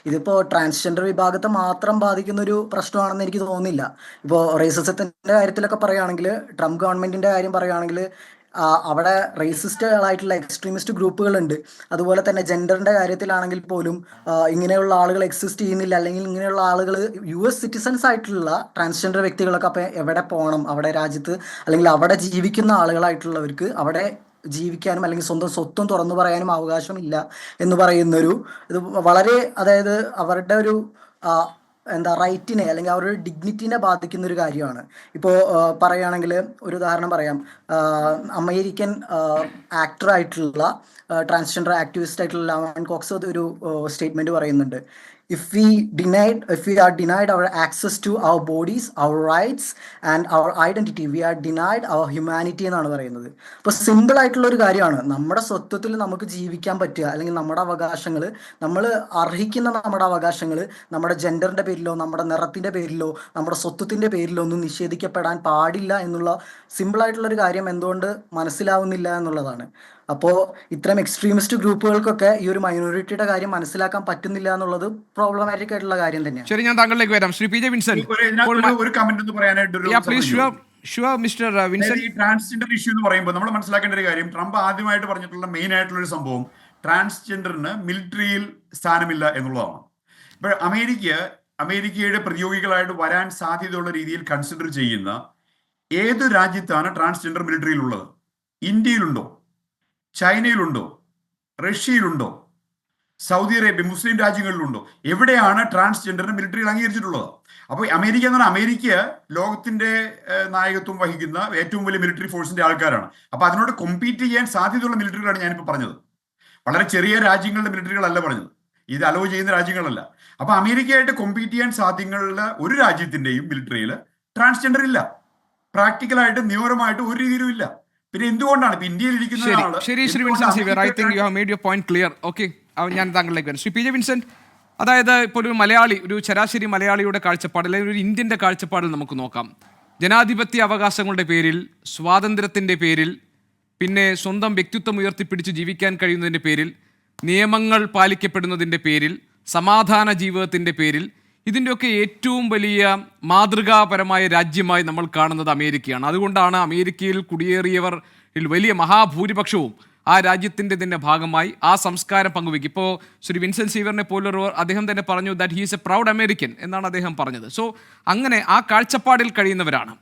ഇതിപ്പോൾ ട്രാൻസ്ജെൻഡർ വിഭാഗത്തെ മാത്രം ബാധിക്കുന്ന ഒരു പ്രശ്നമാണെന്ന് എനിക്ക് തോന്നുന്നില്ല. ഇപ്പോൾ റേസിസത്തിന്റെ കാര്യത്തിലൊക്കെ പറയുകയാണെങ്കിൽ, ട്രംപ് ഗവൺമെന്റിന്റെ കാര്യം പറയുകയാണെങ്കിൽ അവിടെ റേസിസ്റ്റുകളായിട്ടുള്ള എക്സ്ട്രീമിസ്റ്റ് ഗ്രൂപ്പുകളുണ്ട്. അതുപോലെ തന്നെ ജെൻഡറിന്റെ കാര്യത്തിലാണെങ്കിൽ പോലും ഇങ്ങനെയുള്ള ആളുകൾ എക്സിസ്റ്റ് ചെയ്യുന്നില്ല, അല്ലെങ്കിൽ ഇങ്ങനെയുള്ള ആളുകൾ US സിറ്റിസൺസ് ആയിട്ടുള്ള ട്രാൻസ്ജെൻഡർ വ്യക്തികളൊക്കെ അപ്പം എവിടെ പോകണം? അവിടെ രാജ്യത്ത് അല്ലെങ്കിൽ അവിടെ ജീവിക്കുന്ന ആളുകളായിട്ടുള്ളവർക്ക് അവിടെ ജീവിക്കാനും അല്ലെങ്കിൽ സ്വന്തം സ്വത്വം തുറന്നു പറയാനും അവകാശമില്ല എന്ന് പറയുന്നൊരു ഇത് വളരെ, അതായത് അവരുടെ ഒരു എന്താ റൈറ്റിനെ അല്ലെങ്കിൽ അവരുടെ ഡിഗ്നിറ്റിനെ ബാധിക്കുന്ന ഒരു കാര്യമാണ്. ഇപ്പോൾ പറയുകയാണെങ്കിൽ ഒരു ഉദാഹരണം പറയാം. അമേരിക്കൻ ആക്ടറായിട്ടുള്ള ട്രാൻസ്ജെൻഡർ ആക്ടിവിസ്റ്റ് ആയിട്ടുള്ള ലാവൻ കോക്സ് ഒരു സ്റ്റേറ്റ്മെന്റ് പറയുന്നുണ്ട്. If we are denied our access to our bodies, our rights and our identity, we are denied our humanity എന്നാണ് പറയുന്നത്. അപ്പോൾ സിമ്പിൾ ആയിട്ടുള്ള ഒരു കാര്യമാണ്. നമ്മുടെ സ്വത്വത്തിൽ നമുക്ക് ജീവിക്കാൻ പറ്റുക, അല്ലെങ്കിൽ നമ്മുടെ അവകാശങ്ങൾ, നമ്മൾ അർഹിക്കുന്ന നമ്മുടെ അവകാശങ്ങൾ നമ്മുടെ ജെൻഡറിന്റെ പേരിലോ നമ്മുടെ നിറത്തിന്റെ പേരിലോ നമ്മുടെ സ്വത്വത്തിന്റെ പേരിലോ ഒന്നും നിഷേധിക്കപ്പെടാൻ പാടില്ല എന്നുള്ള സിമ്പിൾ ആയിട്ടുള്ള ഒരു കാര്യം എന്തുകൊണ്ട് മനസ്സിലാവുന്നില്ല എന്നുള്ളതാണ്. അപ്പോൾ ഇത്തരം എക്സ്ട്രീമിസ്റ്റ് ഗ്രൂപ്പുകൾക്കൊക്കെ ഈ ഒരു മൈനോറിറ്റിയുടെ കാര്യം മനസ്സിലാക്കാൻ പറ്റുന്നില്ല എന്നുള്ളത് പ്രോബ്ലമാറ്റിക് ആയിട്ടുള്ള കാര്യം തന്നെയാണ്. ശരി, ഞാൻ താങ്കളിലേക്ക് വരാം. ശ്രീ പി ജെ വിൻസെന്റ്, ഒരു കമന്റ് ഒന്ന് പറയാനായിട്ട് ഈ ട്രാൻസ്ജെൻഡർ ഇഷ്യൂ എന്ന് പറയുമ്പോൾ നമ്മൾ മനസ്സിലാക്കേണ്ട ഒരു കാര്യം, ട്രംപ് ആദ്യമായിട്ട് പറഞ്ഞിട്ടുള്ള മെയിൻ ആയിട്ടുള്ള ഒരു സംഭവം ട്രാൻസ്ജെൻഡറിന് മിലിറ്ററിയിൽ സ്ഥാനമില്ല എന്നുള്ളതാണ്. ഇപ്പോൾ അമേരിക്കയുടെ പ്രതിയോഗികളായിട്ട് വരാൻ സാധ്യതയുള്ള രീതിയിൽ കൺസിഡർ ചെയ്യുന്ന ഏത് രാജ്യത്താണ് ട്രാൻസ്ജെൻഡർ മിലിറ്ററിയിലുള്ളത്? ഇന്ത്യയിലുണ്ടോ? ചൈനയിലുണ്ടോ? റഷ്യയിലുണ്ടോ? സൗദി അറേബ്യ, മുസ്ലിം രാജ്യങ്ങളിലുണ്ടോ? എവിടെയാണ് ട്രാൻസ്ജെൻഡറിന് മിലിറ്ററിയിൽ അംഗീകരിച്ചിട്ടുള്ളത്? അപ്പോൾ അമേരിക്ക എന്ന് പറഞ്ഞാൽ അമേരിക്ക ലോകത്തിന്റെ നായകത്വം വഹിക്കുന്ന ഏറ്റവും വലിയ മിലിറ്ററി ഫോഴ്സിന്റെ ആൾക്കാരാണ്. അപ്പോൾ അതിനോട് കോമ്പീറ്റ് ചെയ്യാൻ സാധ്യതയുള്ള മിലിറ്ററികളാണ് ഞാനിപ്പോൾ പറഞ്ഞത്. വളരെ ചെറിയ രാജ്യങ്ങളുടെ മിലിറ്ററികളല്ല പറഞ്ഞത്, ഇത് അലോ ചെയ്യുന്ന രാജ്യങ്ങളല്ല. അപ്പോൾ അമേരിക്കയായിട്ട് കോമ്പീറ്റ് ചെയ്യാൻ സാധ്യതയുള്ള ഒരു രാജ്യത്തിന്റെയും മിലിറ്ററിയിൽ ട്രാൻസ്ജെൻഡർ ഇല്ല. പ്രാക്ടിക്കലായിട്ട് നിയമപരമായിട്ട് ഒരു രീതിയിലും ഇല്ല. പിന്നെ എന്തുകൊണ്ടാണ് ഇപ്പൊ ഇന്ത്യയിൽ ഞാൻ താങ്കളിലേക്ക് വരാം. ശ്രീ പി ജെ വിൻസെന്റ്, അതായത് ഇപ്പോൾ ഒരു മലയാളി, ഒരു ശരാശരി മലയാളിയുടെ കാഴ്ചപ്പാട് അല്ലെങ്കിൽ ഒരു ഇന്ത്യൻ്റെ കാഴ്ചപ്പാടിൽ നമുക്ക് നോക്കാം. ജനാധിപത്യ അവകാശങ്ങളുടെ പേരിൽ, സ്വാതന്ത്ര്യത്തിൻ്റെ പേരിൽ, പിന്നെ സ്വന്തം വ്യക്തിത്വം ഉയർത്തിപ്പിടിച്ച് ജീവിക്കാൻ കഴിയുന്നതിൻ്റെ പേരിൽ, നിയമങ്ങൾ പാലിക്കപ്പെടുന്നതിൻ്റെ പേരിൽ, സമാധാന ജീവിതത്തിൻ്റെ പേരിൽ, ഇതിൻ്റെയൊക്കെ ഏറ്റവും വലിയ മാതൃകാപരമായ രാജ്യമായി നമ്മൾ കാണുന്നത് അമേരിക്കയാണ്. അതുകൊണ്ടാണ് അമേരിക്കയിൽ കുടിയേറിയവർ വലിയ മഹാഭൂരിപക്ഷവും ആ രാജ്യത്തിൻ്റെ തന്നെ ഭാഗമായി ആ സംസ്കാരം പങ്കുവയ്ക്കും. ഇപ്പോൾ ശ്രീ വിൻസെന്റ് സീവറിനെ പോലൊരു അദ്ദേഹം തന്നെ പറഞ്ഞു that he's A proud American എന്നാണ് അദ്ദേഹം പറഞ്ഞത്. സോ അങ്ങനെ ആ കാഴ്ചപ്പാടിൽ കഴിയുന്നവരാണ്.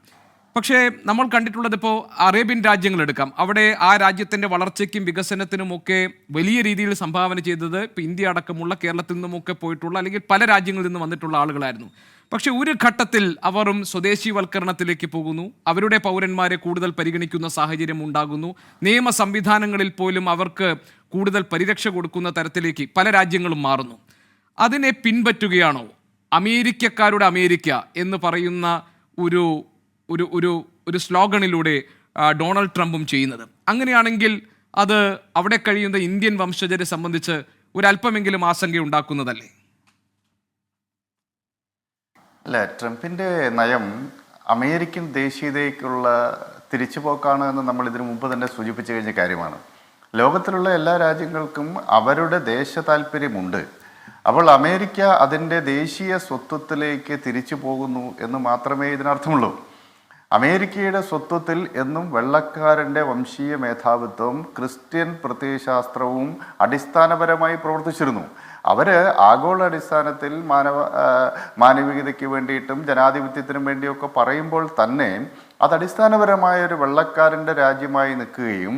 പക്ഷേ നമ്മൾ കണ്ടിട്ടുള്ളത് ഇപ്പോൾ അറേബ്യൻ രാജ്യങ്ങൾ എടുക്കാം. അവിടെ ആ രാജ്യത്തിൻ്റെ വളർച്ചയ്ക്കും വികസനത്തിനുമൊക്കെ വലിയ രീതിയിൽ സംഭാവന ചെയ്തത് ഇപ്പോൾ ഇന്ത്യ അടക്കമുള്ള കേരളത്തിൽ നിന്നുമൊക്കെ പോയിട്ടുള്ള അല്ലെങ്കിൽ പല രാജ്യങ്ങളിൽ നിന്ന് വന്നിട്ടുള്ള ആളുകളായിരുന്നു. പക്ഷേ ഒരു ഘട്ടത്തിൽ അവരും സ്വദേശീവൽക്കരണത്തിലേക്ക് പോകുന്നു. അവരുടെ പൗരന്മാരെ കൂടുതൽ പരിഗണിക്കുന്ന സാഹചര്യം ഉണ്ടാകുന്നു. നിയമ സംവിധാനങ്ങളിൽ പോലും അവർക്ക് കൂടുതൽ പരിരക്ഷ കൊടുക്കുന്ന തരത്തിലേക്ക് പല രാജ്യങ്ങളും മാറുന്നു. അതിനെ പിൻപറ്റുകയാണോ അമേരിക്കക്കാരുടെ അമേരിക്ക എന്ന് പറയുന്ന ഒരു ഒരു ഒരു ഒരു സ്ലോഗണിലൂടെ ഡൊണാൾഡ് ട്രംപും ചെയ്യുന്നത്? അങ്ങനെയാണെങ്കിൽ അത് അവിടെ കഴിയുന്ന ഇന്ത്യൻ വംശജരെ സംബന്ധിച്ച് ഒരല്പമെങ്കിലും ആശങ്ക ഉണ്ടാക്കുന്നതല്ലേ? അല്ല, ട്രംപിൻ്റെ നയം അമേരിക്കൻ ദേശീയതയ്ക്കുള്ള തിരിച്ചുപോക്കാണ് എന്ന് നമ്മൾ ഇതിനു മുമ്പ് തന്നെ സൂചിപ്പിച്ചു കഴിഞ്ഞ കാര്യമാണ്. ലോകത്തിലുള്ള എല്ലാ രാജ്യങ്ങൾക്കും അവരുടെ ദേശ താല്പര്യമുണ്ട്. അപ്പോൾ അമേരിക്ക അതിൻ്റെ ദേശീയ സ്വത്വത്തിലേക്ക് തിരിച്ചു പോകുന്നു എന്ന് മാത്രമേ ഇതിനർത്ഥമുള്ളൂ. അമേരിക്കയുടെ സ്വത്വത്തിൽ എന്നും വെള്ളക്കാരൻ്റെ വംശീയ മേധാവിത്വം, ക്രിസ്ത്യൻ പ്രത്യയശാസ്ത്രവും അടിസ്ഥാനപരമായി പ്രവർത്തിച്ചിരുന്നു. അവർ ആഗോള അടിസ്ഥാനത്തിൽ മാനവികതയ്ക്ക് വേണ്ടിയിട്ടും ജനാധിപത്യത്തിനും വേണ്ടിയൊക്കെ പറയുമ്പോൾ തന്നെ അത് അടിസ്ഥാനപരമായ ഒരു വെള്ളക്കാരൻ്റെ രാജ്യമായി നിൽക്കുകയും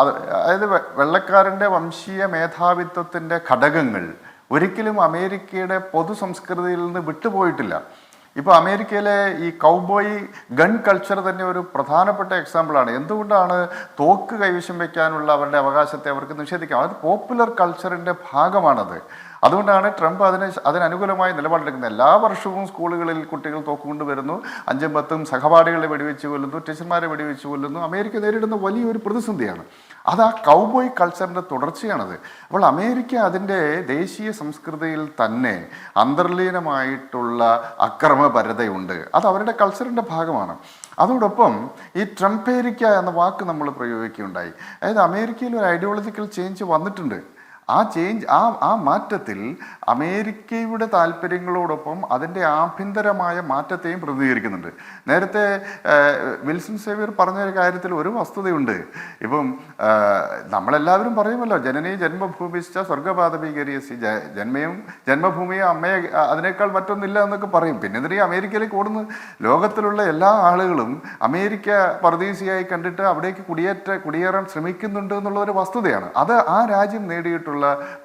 അതായത് വെള്ളക്കാരൻ്റെ വംശീയ മേധാവിത്വത്തിൻ്റെ ഘടകങ്ങൾ ഒരിക്കലും അമേരിക്കയുടെ പൊതു സംസ്കൃതിയിൽ നിന്ന് വിട്ടുപോയിട്ടില്ല. ഇപ്പോൾ അമേരിക്കയിലെ ഈ കൗബോയ് ഗൺ കൾച്ചർ തന്നെ ഒരു പ്രധാനപ്പെട്ട എക്സാമ്പിളാണ്. എന്തുകൊണ്ടാണ് തോക്ക് കൈവശം വയ്ക്കാനുള്ള അവരുടെ അവകാശത്തെ അവർക്ക് നിഷേധിക്കാം? അത് പോപ്പുലർ കൾച്ചറിൻ്റെ ഭാഗമാണത്. അതുകൊണ്ടാണ് ട്രംപ് അതിനനുകൂലമായി നിലപാടെടുക്കുന്നത്. എല്ലാ വർഷവും സ്കൂളുകളിൽ കുട്ടികൾ തോക്കുകൊണ്ട് വരുന്നു, 5ഉം 10ഉം സഹപാഠികളെ വെടിവെച്ച് കൊല്ലുന്നു, ടീച്ചർമാരെ വെടിവെച്ച് കൊല്ലുന്നു. അമേരിക്ക നേരിടുന്ന വലിയൊരു പ്രതിസന്ധിയാണ്. അത് ആ കൗബോയ് കൾച്ചറിൻ്റെ തുടർച്ചയാണത്. അപ്പോൾ അമേരിക്ക അതിൻ്റെ ദേശീയ സംസ്കൃതിയിൽ തന്നെ അന്തർലീനമായിട്ടുള്ള അക്രമപരതയുണ്ട്. അത് അവരുടെ കൾച്ചറിൻ്റെ ഭാഗമാണ്. അതോടൊപ്പം ഈ ട്രംപേരിക്ക എന്ന വാക്ക് നമ്മൾ പ്രയോഗിക്കുകയുണ്ടായി. അതായത് അമേരിക്കയിൽ ഒരു ഐഡിയോളജിക്കൽ ചേഞ്ച് വന്നിട്ടുണ്ട്. ആ മാറ്റത്തിൽ അമേരിക്കയുടെ താല്പര്യങ്ങളോടൊപ്പം അതിൻ്റെ ആഭ്യന്തരമായ മാറ്റത്തെയും പ്രതിനിധീകരിക്കുന്നുണ്ട്. നേരത്തെ വിൽസൺ സേവ്യർ പറഞ്ഞൊരു കാര്യത്തിൽ ഒരു വസ്തുതയുണ്ട്. ഇപ്പം നമ്മളെല്ലാവരും പറയുമല്ലോ, ജനനീ ജന്മഭൂമിശ്ച സ്വർഗപാതപീകരിയസി, ജന്മഭൂമിയെ അമ്മയെ അതിനേക്കാൾ മറ്റൊന്നില്ല എന്നൊക്കെ പറയും. പിന്നെ എന്തിനാ അമേരിക്കയിലേക്ക് ഓടുന്നത്? ലോകത്തിലുള്ള എല്ലാ ആളുകളും അമേരിക്ക പരദേശിയായി കണ്ടിട്ട് അവിടേക്ക് കുടിയേറാൻ ശ്രമിക്കുന്നുണ്ട് എന്നുള്ള ഒരു വസ്തുതയാണ്. അത് ആ രാജ്യം നേടിയിട്ടുള്ള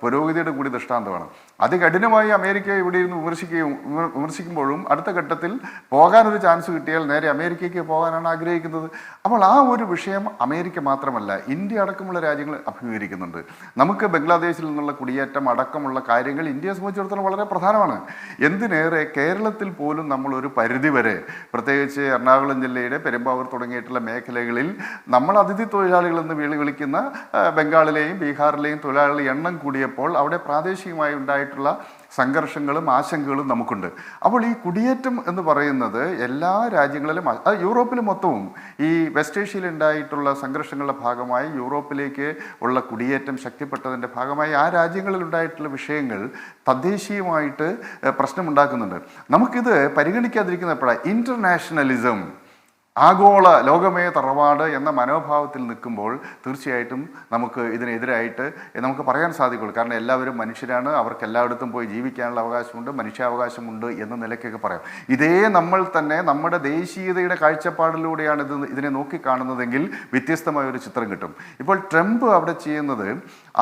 പുരോഗതിയുടെ കൂടി ദൃഷ്ടാന്തമാണ്. അതികഠിനമായി അമേരിക്ക ഇവിടെ ഇരുന്ന് വിമർശിക്കുമ്പോഴും അടുത്ത ഘട്ടത്തിൽ പോകാനൊരു ചാൻസ് കിട്ടിയാൽ നേരെ അമേരിക്കയ്ക്ക് പോകാനാണ് ആഗ്രഹിക്കുന്നത്. അപ്പോൾ ആ ഒരു വിഷയം അമേരിക്ക മാത്രമല്ല, ഇന്ത്യ അടക്കമുള്ള രാജ്യങ്ങൾ അഭിമുഖീകരിക്കുന്നുണ്ട്. നമുക്ക് ബംഗ്ലാദേശിൽ നിന്നുള്ള കുടിയേറ്റം അടക്കമുള്ള കാര്യങ്ങൾ ഇന്ത്യയെ സംബന്ധിച്ചിടത്തോളം വളരെ പ്രധാനമാണ്. എന്തിനേറെ കേരളത്തിൽ പോലും നമ്മൾ ഒരു പരിധിവരെ, പ്രത്യേകിച്ച് എറണാകുളം ജില്ലയുടെ പെരുമ്പാവൂർ തുടങ്ങിയിട്ടുള്ള മേഖലകളിൽ നമ്മൾ അതിഥി തൊഴിലാളികളെന്ന് വിളിക്കുന്ന ബംഗാളിലെയും ബീഹാറിലെയും തൊഴിലാളികളുടെ എണ്ണം കൂടിയപ്പോൾ അവിടെ പ്രാദേശികമായി ഉണ്ടായിട്ടുള്ള സംഘർഷങ്ങളും ആശങ്കകളും നമുക്കുണ്ട്. അപ്പോൾ ഈ കുടിയേറ്റം എന്ന് പറയുന്നത് എല്ലാ രാജ്യങ്ങളിലും, യൂറോപ്പിൽ മൊത്തവും ഈ വെസ്റ്റ് ഏഷ്യയിൽ ഉണ്ടായിട്ടുള്ള സംഘർഷങ്ങളുടെ ഭാഗമായി യൂറോപ്പിലേക്ക് ഉള്ള കുടിയേറ്റം ശക്തിപ്പെട്ടതിൻ്റെ ഭാഗമായി ആ രാജ്യങ്ങളിൽ ഉണ്ടായിട്ടുള്ള വിഷയങ്ങൾ തദ്ദേശീയമായിട്ട് പ്രശ്നമുണ്ടാക്കുന്നുണ്ട്. നമുക്കിത് പരിഗണിക്കാതിരിക്കുന്ന എപ്പോഴാണ്? ഇൻ്റർനാഷണലിസം, ആഗോള ലോകമേ തറവാട് എന്ന മനോഭാവത്തിൽ നിൽക്കുമ്പോൾ തീർച്ചയായിട്ടും നമുക്ക് ഇതിനെതിരായിട്ട് നമുക്ക് പറയാൻ സാധിക്കുള്ളൂ. കാരണം എല്ലാവരും മനുഷ്യരാണ്, അവർക്ക് എല്ലായിടത്തും പോയി ജീവിക്കാനുള്ള അവകാശമുണ്ട്, മനുഷ്യാവകാശമുണ്ട് എന്ന നിലയ്ക്കൊക്കെ പറയാം. ഇതേ നമ്മൾ തന്നെ നമ്മുടെ ദേശീയതയുടെ കാഴ്ചപ്പാടിലൂടെയാണ് ഇതിനെ നോക്കിക്കാണുന്നതെങ്കിൽ വ്യത്യസ്തമായ ഒരു ചിത്രം കിട്ടും. ഇപ്പോൾ ട്രംപ് അവിടെ ചെയ്യുന്നത്,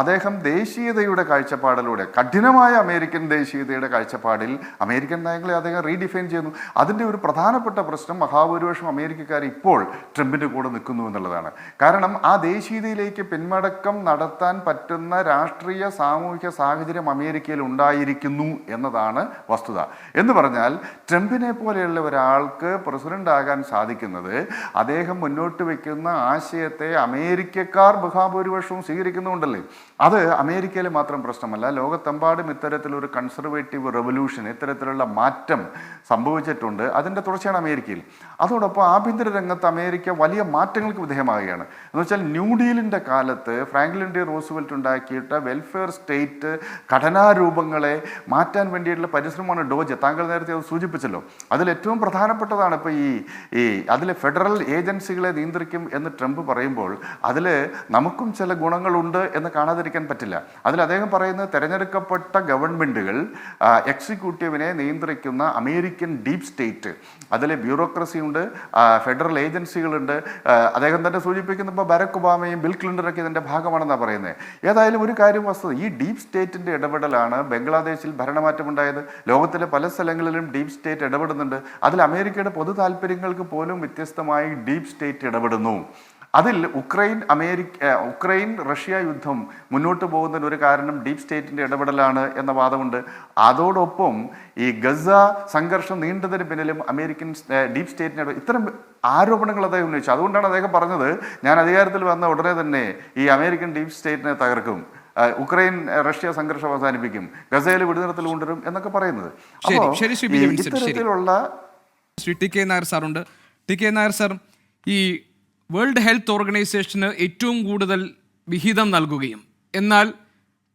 അദ്ദേഹം ദേശീയതയുടെ കാഴ്ചപ്പാടിലൂടെ, കഠിനമായ അമേരിക്കൻ ദേശീയതയുടെ കാഴ്ചപ്പാടിൽ അമേരിക്കൻ നയങ്ങളെ അദ്ദേഹം റീഡിഫൈൻ ചെയ്യുന്നു. അതിൻ്റെ ഒരു പ്രധാനപ്പെട്ട പ്രശ്നം മഹാഭൂരിപക്ഷം അമേരിക്കക്കാർ ഇപ്പോൾ ട്രംപിൻ്റെ കൂടെ നിൽക്കുന്നു എന്നുള്ളതാണ്. കാരണം ആ ദേശീയതയിലേക്ക് പിന്മടക്കം നടത്താൻ പറ്റുന്ന രാഷ്ട്രീയ സാമൂഹിക സാഹചര്യം അമേരിക്കയിൽ ഉണ്ടായിരിക്കുന്നു എന്നതാണ് വസ്തുത. എന്ന് പറഞ്ഞാൽ ട്രംപിനെ പോലെയുള്ള ഒരാൾക്ക് പ്രസിഡന്റ് ആകാൻ സാധിക്കുന്നത് അദ്ദേഹം മുന്നോട്ട് വയ്ക്കുന്ന ആശയത്തെ അമേരിക്കക്കാർ മഹാഭൂരിപക്ഷവും സ്വീകരിക്കുന്നുണ്ടല്ലേ. അത് അമേരിക്കയിൽ മാത്രം പ്രശ്നമല്ല, ലോകത്തെമ്പാടും ഇത്തരത്തിലൊരു കൺസർവേറ്റീവ് റെവല്യൂഷൻ, ഇത്തരത്തിലുള്ള മാറ്റം സംഭവിച്ചിട്ടുണ്ട്. അതിൻ്റെ തുടർച്ചയാണ് അമേരിക്കയിൽ. അതോടൊപ്പം ആഭ്യന്തര രംഗത്ത് അമേരിക്ക വലിയ മാറ്റങ്ങൾക്ക് വിധേയമാവുകയാണ്. എന്ന് വെച്ചാൽ ന്യൂ ഡീലിൻ്റെ കാലത്ത് ഫ്രാങ്ക്ലിൻ ഡി റൂസ്വെൽറ്റ് ഉണ്ടാക്കിയിട്ട് വെൽഫെയർ സ്റ്റേറ്റ് ഘടനാരൂപങ്ങളെ മാറ്റാൻ വേണ്ടിയിട്ടുള്ള പരിശ്രമമാണ് ഡോജ്. താങ്കൾ നേരത്തെ അത് സൂചിപ്പിച്ചല്ലോ. അതിലേറ്റവും പ്രധാനപ്പെട്ടതാണ് ഇപ്പോൾ ഈ അതിലെ ഫെഡറൽ ഏജൻസികളെ നിയന്ത്രിക്കും എന്ന് ട്രംപ് പറയുമ്പോൾ അതിൽ നമുക്കും ചില ഗുണങ്ങളുണ്ട് എന്ന് കാണാതിരിക്കാൻ പറ്റില്ല. അതിൽ അദ്ദേഹം പറയുന്നത് തിരഞ്ഞെടുക്കപ്പെട്ട ഗവൺമെൻറ്റുകൾ എക്സിക്യൂട്ടീവിനെ നിയന്ത്രിക്കുന്ന അമേരിക്കൻ ഡീപ് സ്റ്റേറ്റ്, അതിലെ ബ്യൂറോക്രസി ഉണ്ട്, ഫെഡറൽ ഏജൻസികളുണ്ട്. അദ്ദേഹം തന്നെ സൂചിപ്പിക്കുന്ന ഇപ്പോൾ ബരാക് ഒബാമയും ബിൽ ക്ലിൻ്റനൊക്കെ ഇതിൻ്റെ ഭാഗമാണെന്നാണ് പറയുന്നത്. ഏതായാലും ഒരു കാര്യം വസ്തുത, ഈ ഡീപ് സ്റ്റേറ്റിൻ്റെ ഇടപെടലാണ് ബംഗ്ലാദേശിൽ ഭരണമാറ്റമുണ്ടായത്. ലോകത്തിലെ പല സ്ഥലങ്ങളിലും ഡീപ് സ്റ്റേറ്റ് ഇടപെടുന്നുണ്ട്. അതിൽ അമേരിക്കയുടെ പൊതു താല്പര്യങ്ങൾക്ക് പോലും വ്യത്യസ്തമായി ഡീപ് സ്റ്റേറ്റ് ഇടപെടുന്നു. അതിൽ ഉക്രൈൻ റഷ്യ യുദ്ധം മുന്നോട്ട് പോകുന്നതിന് ഒരു കാരണം ഡീപ് സ്റ്റേറ്റിൻ്റെ ഇടപെടലാണ് എന്ന വാദമുണ്ട്. അതോടൊപ്പം ഈ ഗസ സംഘർഷം നീണ്ടതിന് പിന്നിലും അമേരിക്കൻ ഡീപ് സ്റ്റേറ്റിൻ്റെ ഇത്തരം ആരോപണങ്ങൾ അദ്ദേഹം ഉന്നയിച്ചു. അതുകൊണ്ടാണ് അദ്ദേഹം പറഞ്ഞത്, ഞാൻ അധികാരത്തിൽ വന്ന ഉടനെ തന്നെ ഈ അമേരിക്കൻ ഡീപ് സ്റ്റേറ്റിനെ തകർക്കും, ഉക്രൈൻ റഷ്യ സംഘർഷം അവസാനിപ്പിക്കും, ഗസയിൽ വെടിനിർത്തൽ കൊണ്ടുവരും എന്നൊക്കെ പറയുന്നത്. അപ്പോൾ ഇത്തരത്തിലുള്ള ടി കെ നായർ സാറുണ്ട്. ടി കെ നായർ സാർ, ഈ വേൾഡ് ഹെൽത്ത് ഓർഗനൈസേഷന് ഏറ്റവും കൂടുതൽ വിഹിതം നൽകുകയും എന്നാൽ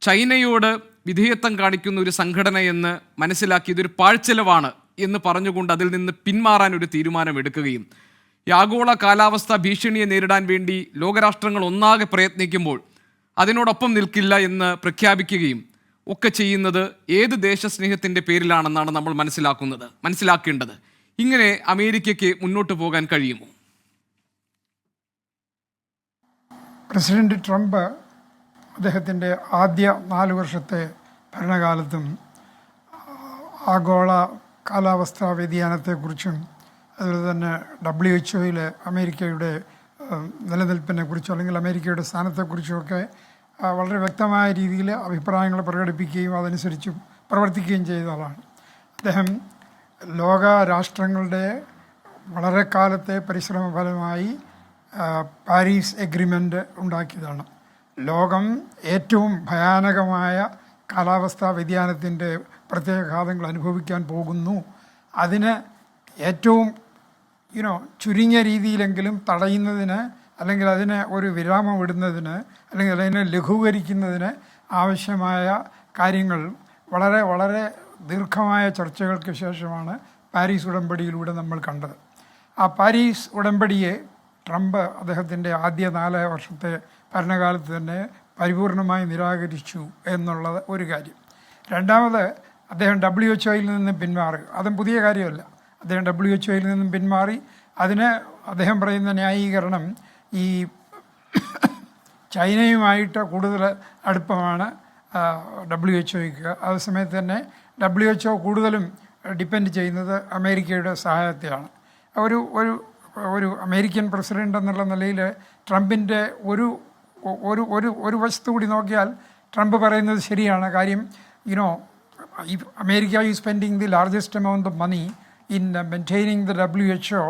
ചൈനയോട് വിധേയത്വം കാണിക്കുന്ന ഒരു സംഘടനയെന്ന് മനസ്സിലാക്കി ഇതൊരു പാഴ്ചെലവാണ് എന്ന് പറഞ്ഞുകൊണ്ട് അതിൽ നിന്ന് പിന്മാറാൻ ഒരു തീരുമാനമെടുക്കുകയും ഈ ആഗോള കാലാവസ്ഥാ ഭീഷണിയെ നേരിടാൻ വേണ്ടി ലോകരാഷ്ട്രങ്ങൾ ഒന്നാകെ പ്രയത്നിക്കുമ്പോൾ അതിനോടൊപ്പം നിൽക്കില്ല എന്ന് പ്രഖ്യാപിക്കുകയും ഒക്കെ ചെയ്യുന്നത് ഏത് ദേശസ്നേഹത്തിൻ്റെ പേരിലാണെന്നാണ് നമ്മൾ മനസ്സിലാക്കേണ്ടത്. ഇങ്ങനെ അമേരിക്കയ്ക്ക് മുന്നോട്ട് പോകാൻ കഴിയുമോ? പ്രസിഡന്റ് ട്രംപ് അദ്ദേഹത്തിൻ്റെ ആദ്യ 4 വർഷത്തെ ഭരണകാലത്തും ആഗോള കാലാവസ്ഥാ വ്യതിയാനത്തെക്കുറിച്ചും അതുപോലെ തന്നെ WHO അമേരിക്കയുടെ നിലനിൽപ്പിനെക്കുറിച്ചോ അല്ലെങ്കിൽ അമേരിക്കയുടെ സ്ഥാനത്തെക്കുറിച്ചുമൊക്കെ വളരെ വ്യക്തമായ രീതിയിൽ അഭിപ്രായങ്ങൾ പ്രകടിപ്പിക്കുകയും അതനുസരിച്ച് പ്രവർത്തിക്കുകയും ചെയ്ത ആളാണ് അദ്ദേഹം. ലോക രാഷ്ട്രങ്ങളുടെ വളരെ കാലത്തെ പരിശ്രമ ഫലമായി പാരീസ് എഗ്രിമെൻ്റ് ഉണ്ടാക്കിയതാണ്. ലോകം ഏറ്റവും ഭയാനകമായ കാലാവസ്ഥാ വ്യതിയാനത്തിൻ്റെ പ്രത്യാഘാതങ്ങൾ അനുഭവിക്കാൻ പോകുന്നു. അതിന് ഏറ്റവും ചുരുങ്ങിയ രീതിയിലെങ്കിലും തടയുന്നതിന് അല്ലെങ്കിൽ അതിന് ഒരു വിരാമം ഇടുന്നതിന് അല്ലെങ്കിൽ അതിനെ ലഘൂകരിക്കുന്നതിന് ആവശ്യമായ കാര്യങ്ങൾ വളരെ വളരെ ദീർഘമായ ചർച്ചകൾക്ക് ശേഷമാണ് പാരീസ് ഉടമ്പടിയിലൂടെ നമ്മൾ കണ്ടത്. ആ പാരീസ് ഉടമ്പടിയെ ട്രംപ് അദ്ദേഹത്തിൻ്റെ ആദ്യ 4 വർഷത്തെ ഭരണകാലത്ത് തന്നെ പരിപൂർണമായി നിരാകരിച്ചു എന്നുള്ളത് ഒരു കാര്യം. രണ്ടാമത് അദ്ദേഹം WHO നിന്നും പിന്മാറി. അതും പുതിയ കാര്യമല്ല. അദ്ദേഹം WHO നിന്നും പിന്മാറി. അതിന് അദ്ദേഹം പറയുന്ന ന്യായീകരണം ഈ ചൈനയുമായിട്ട് കൂടുതൽ അടുപ്പമാണ്, WHO അതേസമയത്ത് തന്നെ WHO കൂടുതലും ഡിപ്പെൻഡ് ചെയ്യുന്നത് അമേരിക്കയുടെ സഹായത്തെയാണ്. ഒരു ഒരു ഒരു അമേരിക്കൻ പ്രസിഡൻ്റ് എന്നുള്ള നിലയിൽ ട്രംപിൻ്റെ ഒരു ഒരു ഒരു ഒരു വശത്തു കൂടി നോക്കിയാൽ ട്രംപ് പറയുന്നത് ശരിയാണ്. കാര്യം you know America is spending the largest amount of money in maintaining the WHO,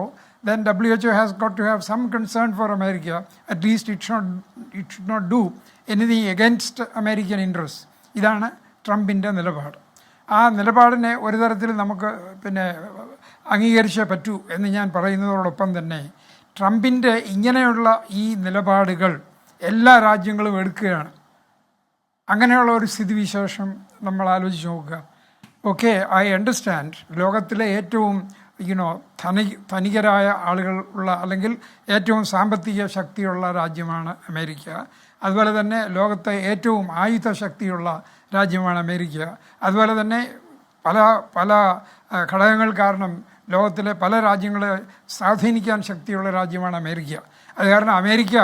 then WHO has got to have some concern for America. At least it should not do anything against American interests. ഇതാണ് ട്രംപിൻ്റെ നിലപാട്. ആ നിലപാടിനെ ഒരു തരത്തിൽ നമുക്ക് അംഗീകരിച്ചേ പറ്റൂ എന്ന് ഞാൻ പറയുന്നതോടൊപ്പം തന്നെ ട്രംപിൻ്റെ ഇങ്ങനെയുള്ള ഈ നിലപാടുകൾ എല്ലാ രാജ്യങ്ങളും എടുക്കുകയാണ്. അങ്ങനെയുള്ള ഒരു സ്ഥിതിവിശേഷം നമ്മൾ ആലോചിച്ച് നോക്കുക. ഓക്കെ, ഐ അണ്ടർസ്റ്റാൻഡ് ലോകത്തിലെ ഏറ്റവും ധനികരായ ആളുകൾ ഉള്ള അല്ലെങ്കിൽ ഏറ്റവും സാമ്പത്തിക ശക്തിയുള്ള രാജ്യമാണ് അമേരിക്ക. അതുപോലെ തന്നെ ലോകത്തെ ഏറ്റവും ആയുധ ശക്തിയുള്ള രാജ്യമാണ് അമേരിക്ക. അതുപോലെ തന്നെ പല പല ഘടകങ്ങൾ കാരണം ലോകത്തിലെ പല രാജ്യങ്ങളെ സ്വാധീനിക്കാൻ ശക്തിയുള്ള രാജ്യമാണ് അമേരിക്ക. അത് കാരണം America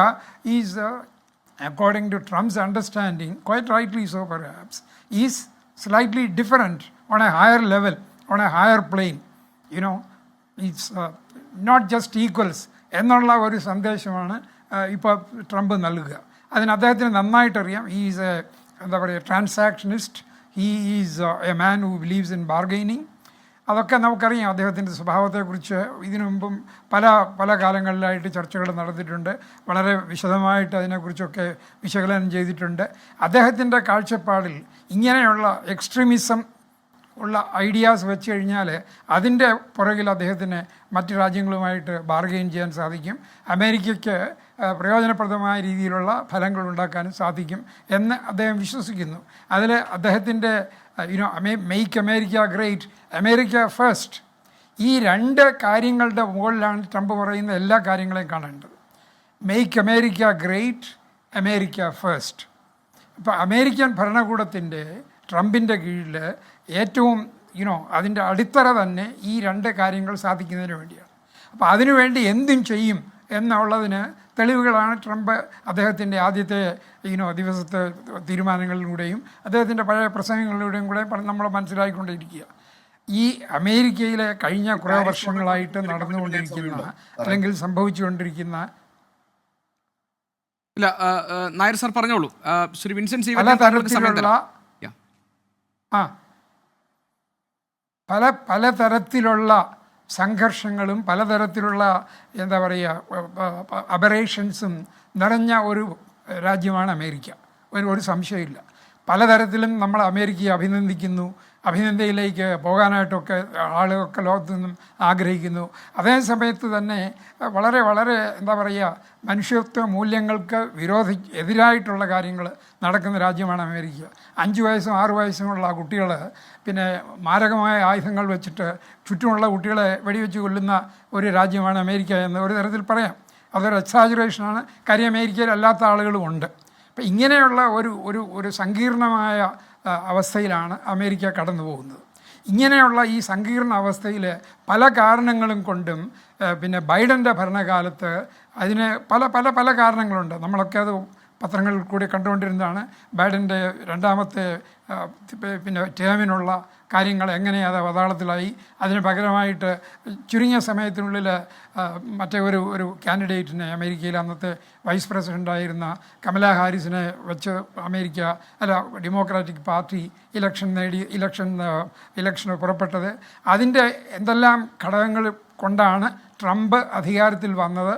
is according to Trump's understanding, quite rightly so perhaps, is slightly different on a higher level, on a higher plane. It's not just equals എന്നുള്ള ഒരു സന്ദേശമാണ് ഇപ്പോൾ ട്രംപ് നൽകുക. അതിന് അദ്ദേഹത്തിന് നന്നായിട്ടറിയാം. ഹീ ഈസ് എന്താ പറയുക, transactionist. He is a man who believes in bargaining. അതൊക്കെ നമുക്കറിയാം. അദ്ദേഹത്തിൻ്റെ സ്വഭാവത്തെക്കുറിച്ച് ഇതിനു മുമ്പും പല കാലങ്ങളിലായിട്ട് ചർച്ചകൾ നടത്തിയിട്ടുണ്ട്. വളരെ വിശദമായിട്ട് അതിനെക്കുറിച്ചൊക്കെ വിശകലനം ചെയ്തിട്ടുണ്ട്. അദ്ദേഹത്തിൻ്റെ കാഴ്ചപ്പാടിൽ ഇങ്ങനെയുള്ള എക്സ്ട്രീമിസം ഉള്ള ഐഡിയാസ് വെച്ച് കഴിഞ്ഞാൽ അതിൻ്റെ പുറകിൽ അദ്ദേഹത്തിന് മറ്റ് രാജ്യങ്ങളുമായിട്ട് ബാർഗെയിൻ ചെയ്യാൻ സാധിക്കും. അമേരിക്കയ്ക്ക് പ്രയോജനപ്രദമായ രീതിയിലുള്ള ഫലങ്ങൾ ഉണ്ടാക്കാനും സാധിക്കും എന്ന് അദ്ദേഹം വിശ്വസിക്കുന്നു. അതിൽ അദ്ദേഹത്തിൻ്റെ make America great, America first, ഈ രണ്ട് കാര്യങ്ങളുടെ മുകളിലാണ് ട്രംപ് പറയുന്ന എല്ലാ കാര്യങ്ങളെയും കാണേണ്ടത്. Make America great, America first. ഇപ്പോൾ അമേരിക്കൻ ഭരണകൂടത്തിൻ്റെ ട്രംപിൻ്റെ കീഴിൽ ഏറ്റവും അതിൻ്റെ അടിത്തറ തന്നെ ഈ രണ്ട് കാര്യങ്ങൾ സാധിക്കുന്നതിന് വേണ്ടിയാണ്. അപ്പോൾ അതിനുവേണ്ടി എന്തും ചെയ്യും എന്നുള്ളതിന് തെളിവുകളാണ് ട്രംപ് അദ്ദേഹത്തിൻ്റെ ആദ്യത്തെ ദിവസത്തെ തീരുമാനങ്ങളിലൂടെയും അദ്ദേഹത്തിൻ്റെ പഴയ പ്രസംഗങ്ങളിലൂടെയും കൂടെ നമ്മൾ മനസ്സിലാക്കിക്കൊണ്ടിരിക്കുക. ഈ അമേരിക്കയിലെ കഴിഞ്ഞ കുറേ വർഷങ്ങളായിട്ട് നടന്നുകൊണ്ടിരിക്കുന്ന അല്ലെങ്കിൽ സംഭവിച്ചുകൊണ്ടിരിക്കുന്ന നായർ സാർ പറഞ്ഞോളൂ. ശ്രീ വിൻസെന്റ് പലതരത്തിലുള്ള സംഘർഷങ്ങളും പലതരത്തിലുള്ള എന്താ പറയുക അബറേഷൻസും നിറഞ്ഞ ഒരു രാജ്യമാണ് അമേരിക്ക. ഒരു സംശയമില്ല. പലതരത്തിലും നമ്മൾ അമേരിക്കയെ അഭിനന്ദിക്കുന്നു. അഭിനന്ദനയിലേക്ക് പോകാനായിട്ടൊക്കെ ആളുകളൊക്കെ ലോകത്തു നിന്നും ആഗ്രഹിക്കുന്നു. അതേ സമയത്ത് തന്നെ വളരെ വളരെ എന്താ പറയുക മനുഷ്യത്വ മൂല്യങ്ങൾക്ക് എതിരായിട്ടുള്ള കാര്യങ്ങൾ നടക്കുന്ന രാജ്യമാണ് അമേരിക്ക. 5 വയസ്സും 6 വയസ്സുമുള്ള കുട്ടികൾ മാരകമായ ആയുധങ്ങൾ വെച്ചിട്ട് ചുറ്റുമുള്ള കുട്ടികളെ വെടിവെച്ച് കൊല്ലുന്ന ഒരു രാജ്യമാണ് അമേരിക്ക എന്ന് ഒരു തരത്തിൽ പറയാം. അതൊരു എക്സാജുറേഷനാണ്. കാര്യം അമേരിക്കയിൽ അല്ലാത്ത ആളുകളും ഉണ്ട്. അപ്പം ഇങ്ങനെയുള്ള ഒരു സങ്കീർണമായ അവസ്ഥയിലാണ് അമേരിക്ക കടന്നു പോകുന്നത്. ഇങ്ങനെയുള്ള ഈ സങ്കീർണ അവസ്ഥയിൽ പല കാരണങ്ങളും കൊണ്ടും ബൈഡൻ്റെ ഭരണകാലത്ത് അതിന് പല പല പല കാരണങ്ങളുണ്ട്. നമ്മളൊക്കെ അത് പത്രങ്ങളിൽ കൂടി കണ്ടുകൊണ്ടിരുന്നതാണ്. ബൈഡൻ്റെ രണ്ടാമത്തെ ടേമിനുള്ള കാര്യങ്ങൾ എങ്ങനെയാണ് അത് അവതാളത്തിലായി. അതിന് പകരമായിട്ട് ചുരുങ്ങിയ സമയത്തിനുള്ളിൽ മറ്റേ ഒരു കാൻഡിഡേറ്റിനെ അമേരിക്കയിൽ അന്നത്തെ വൈസ് പ്രസിഡൻ്റായിരുന്ന കമലാ ഹാരിസിനെ വെച്ച് ഡെമോക്രാറ്റിക് പാർട്ടി ഇലക്ഷന് പുറപ്പെട്ടത്. അതിൻ്റെ എന്തെല്ലാം ഘടകങ്ങൾ കൊണ്ടാണ് ട്രംപ് അധികാരത്തിൽ വന്നത്.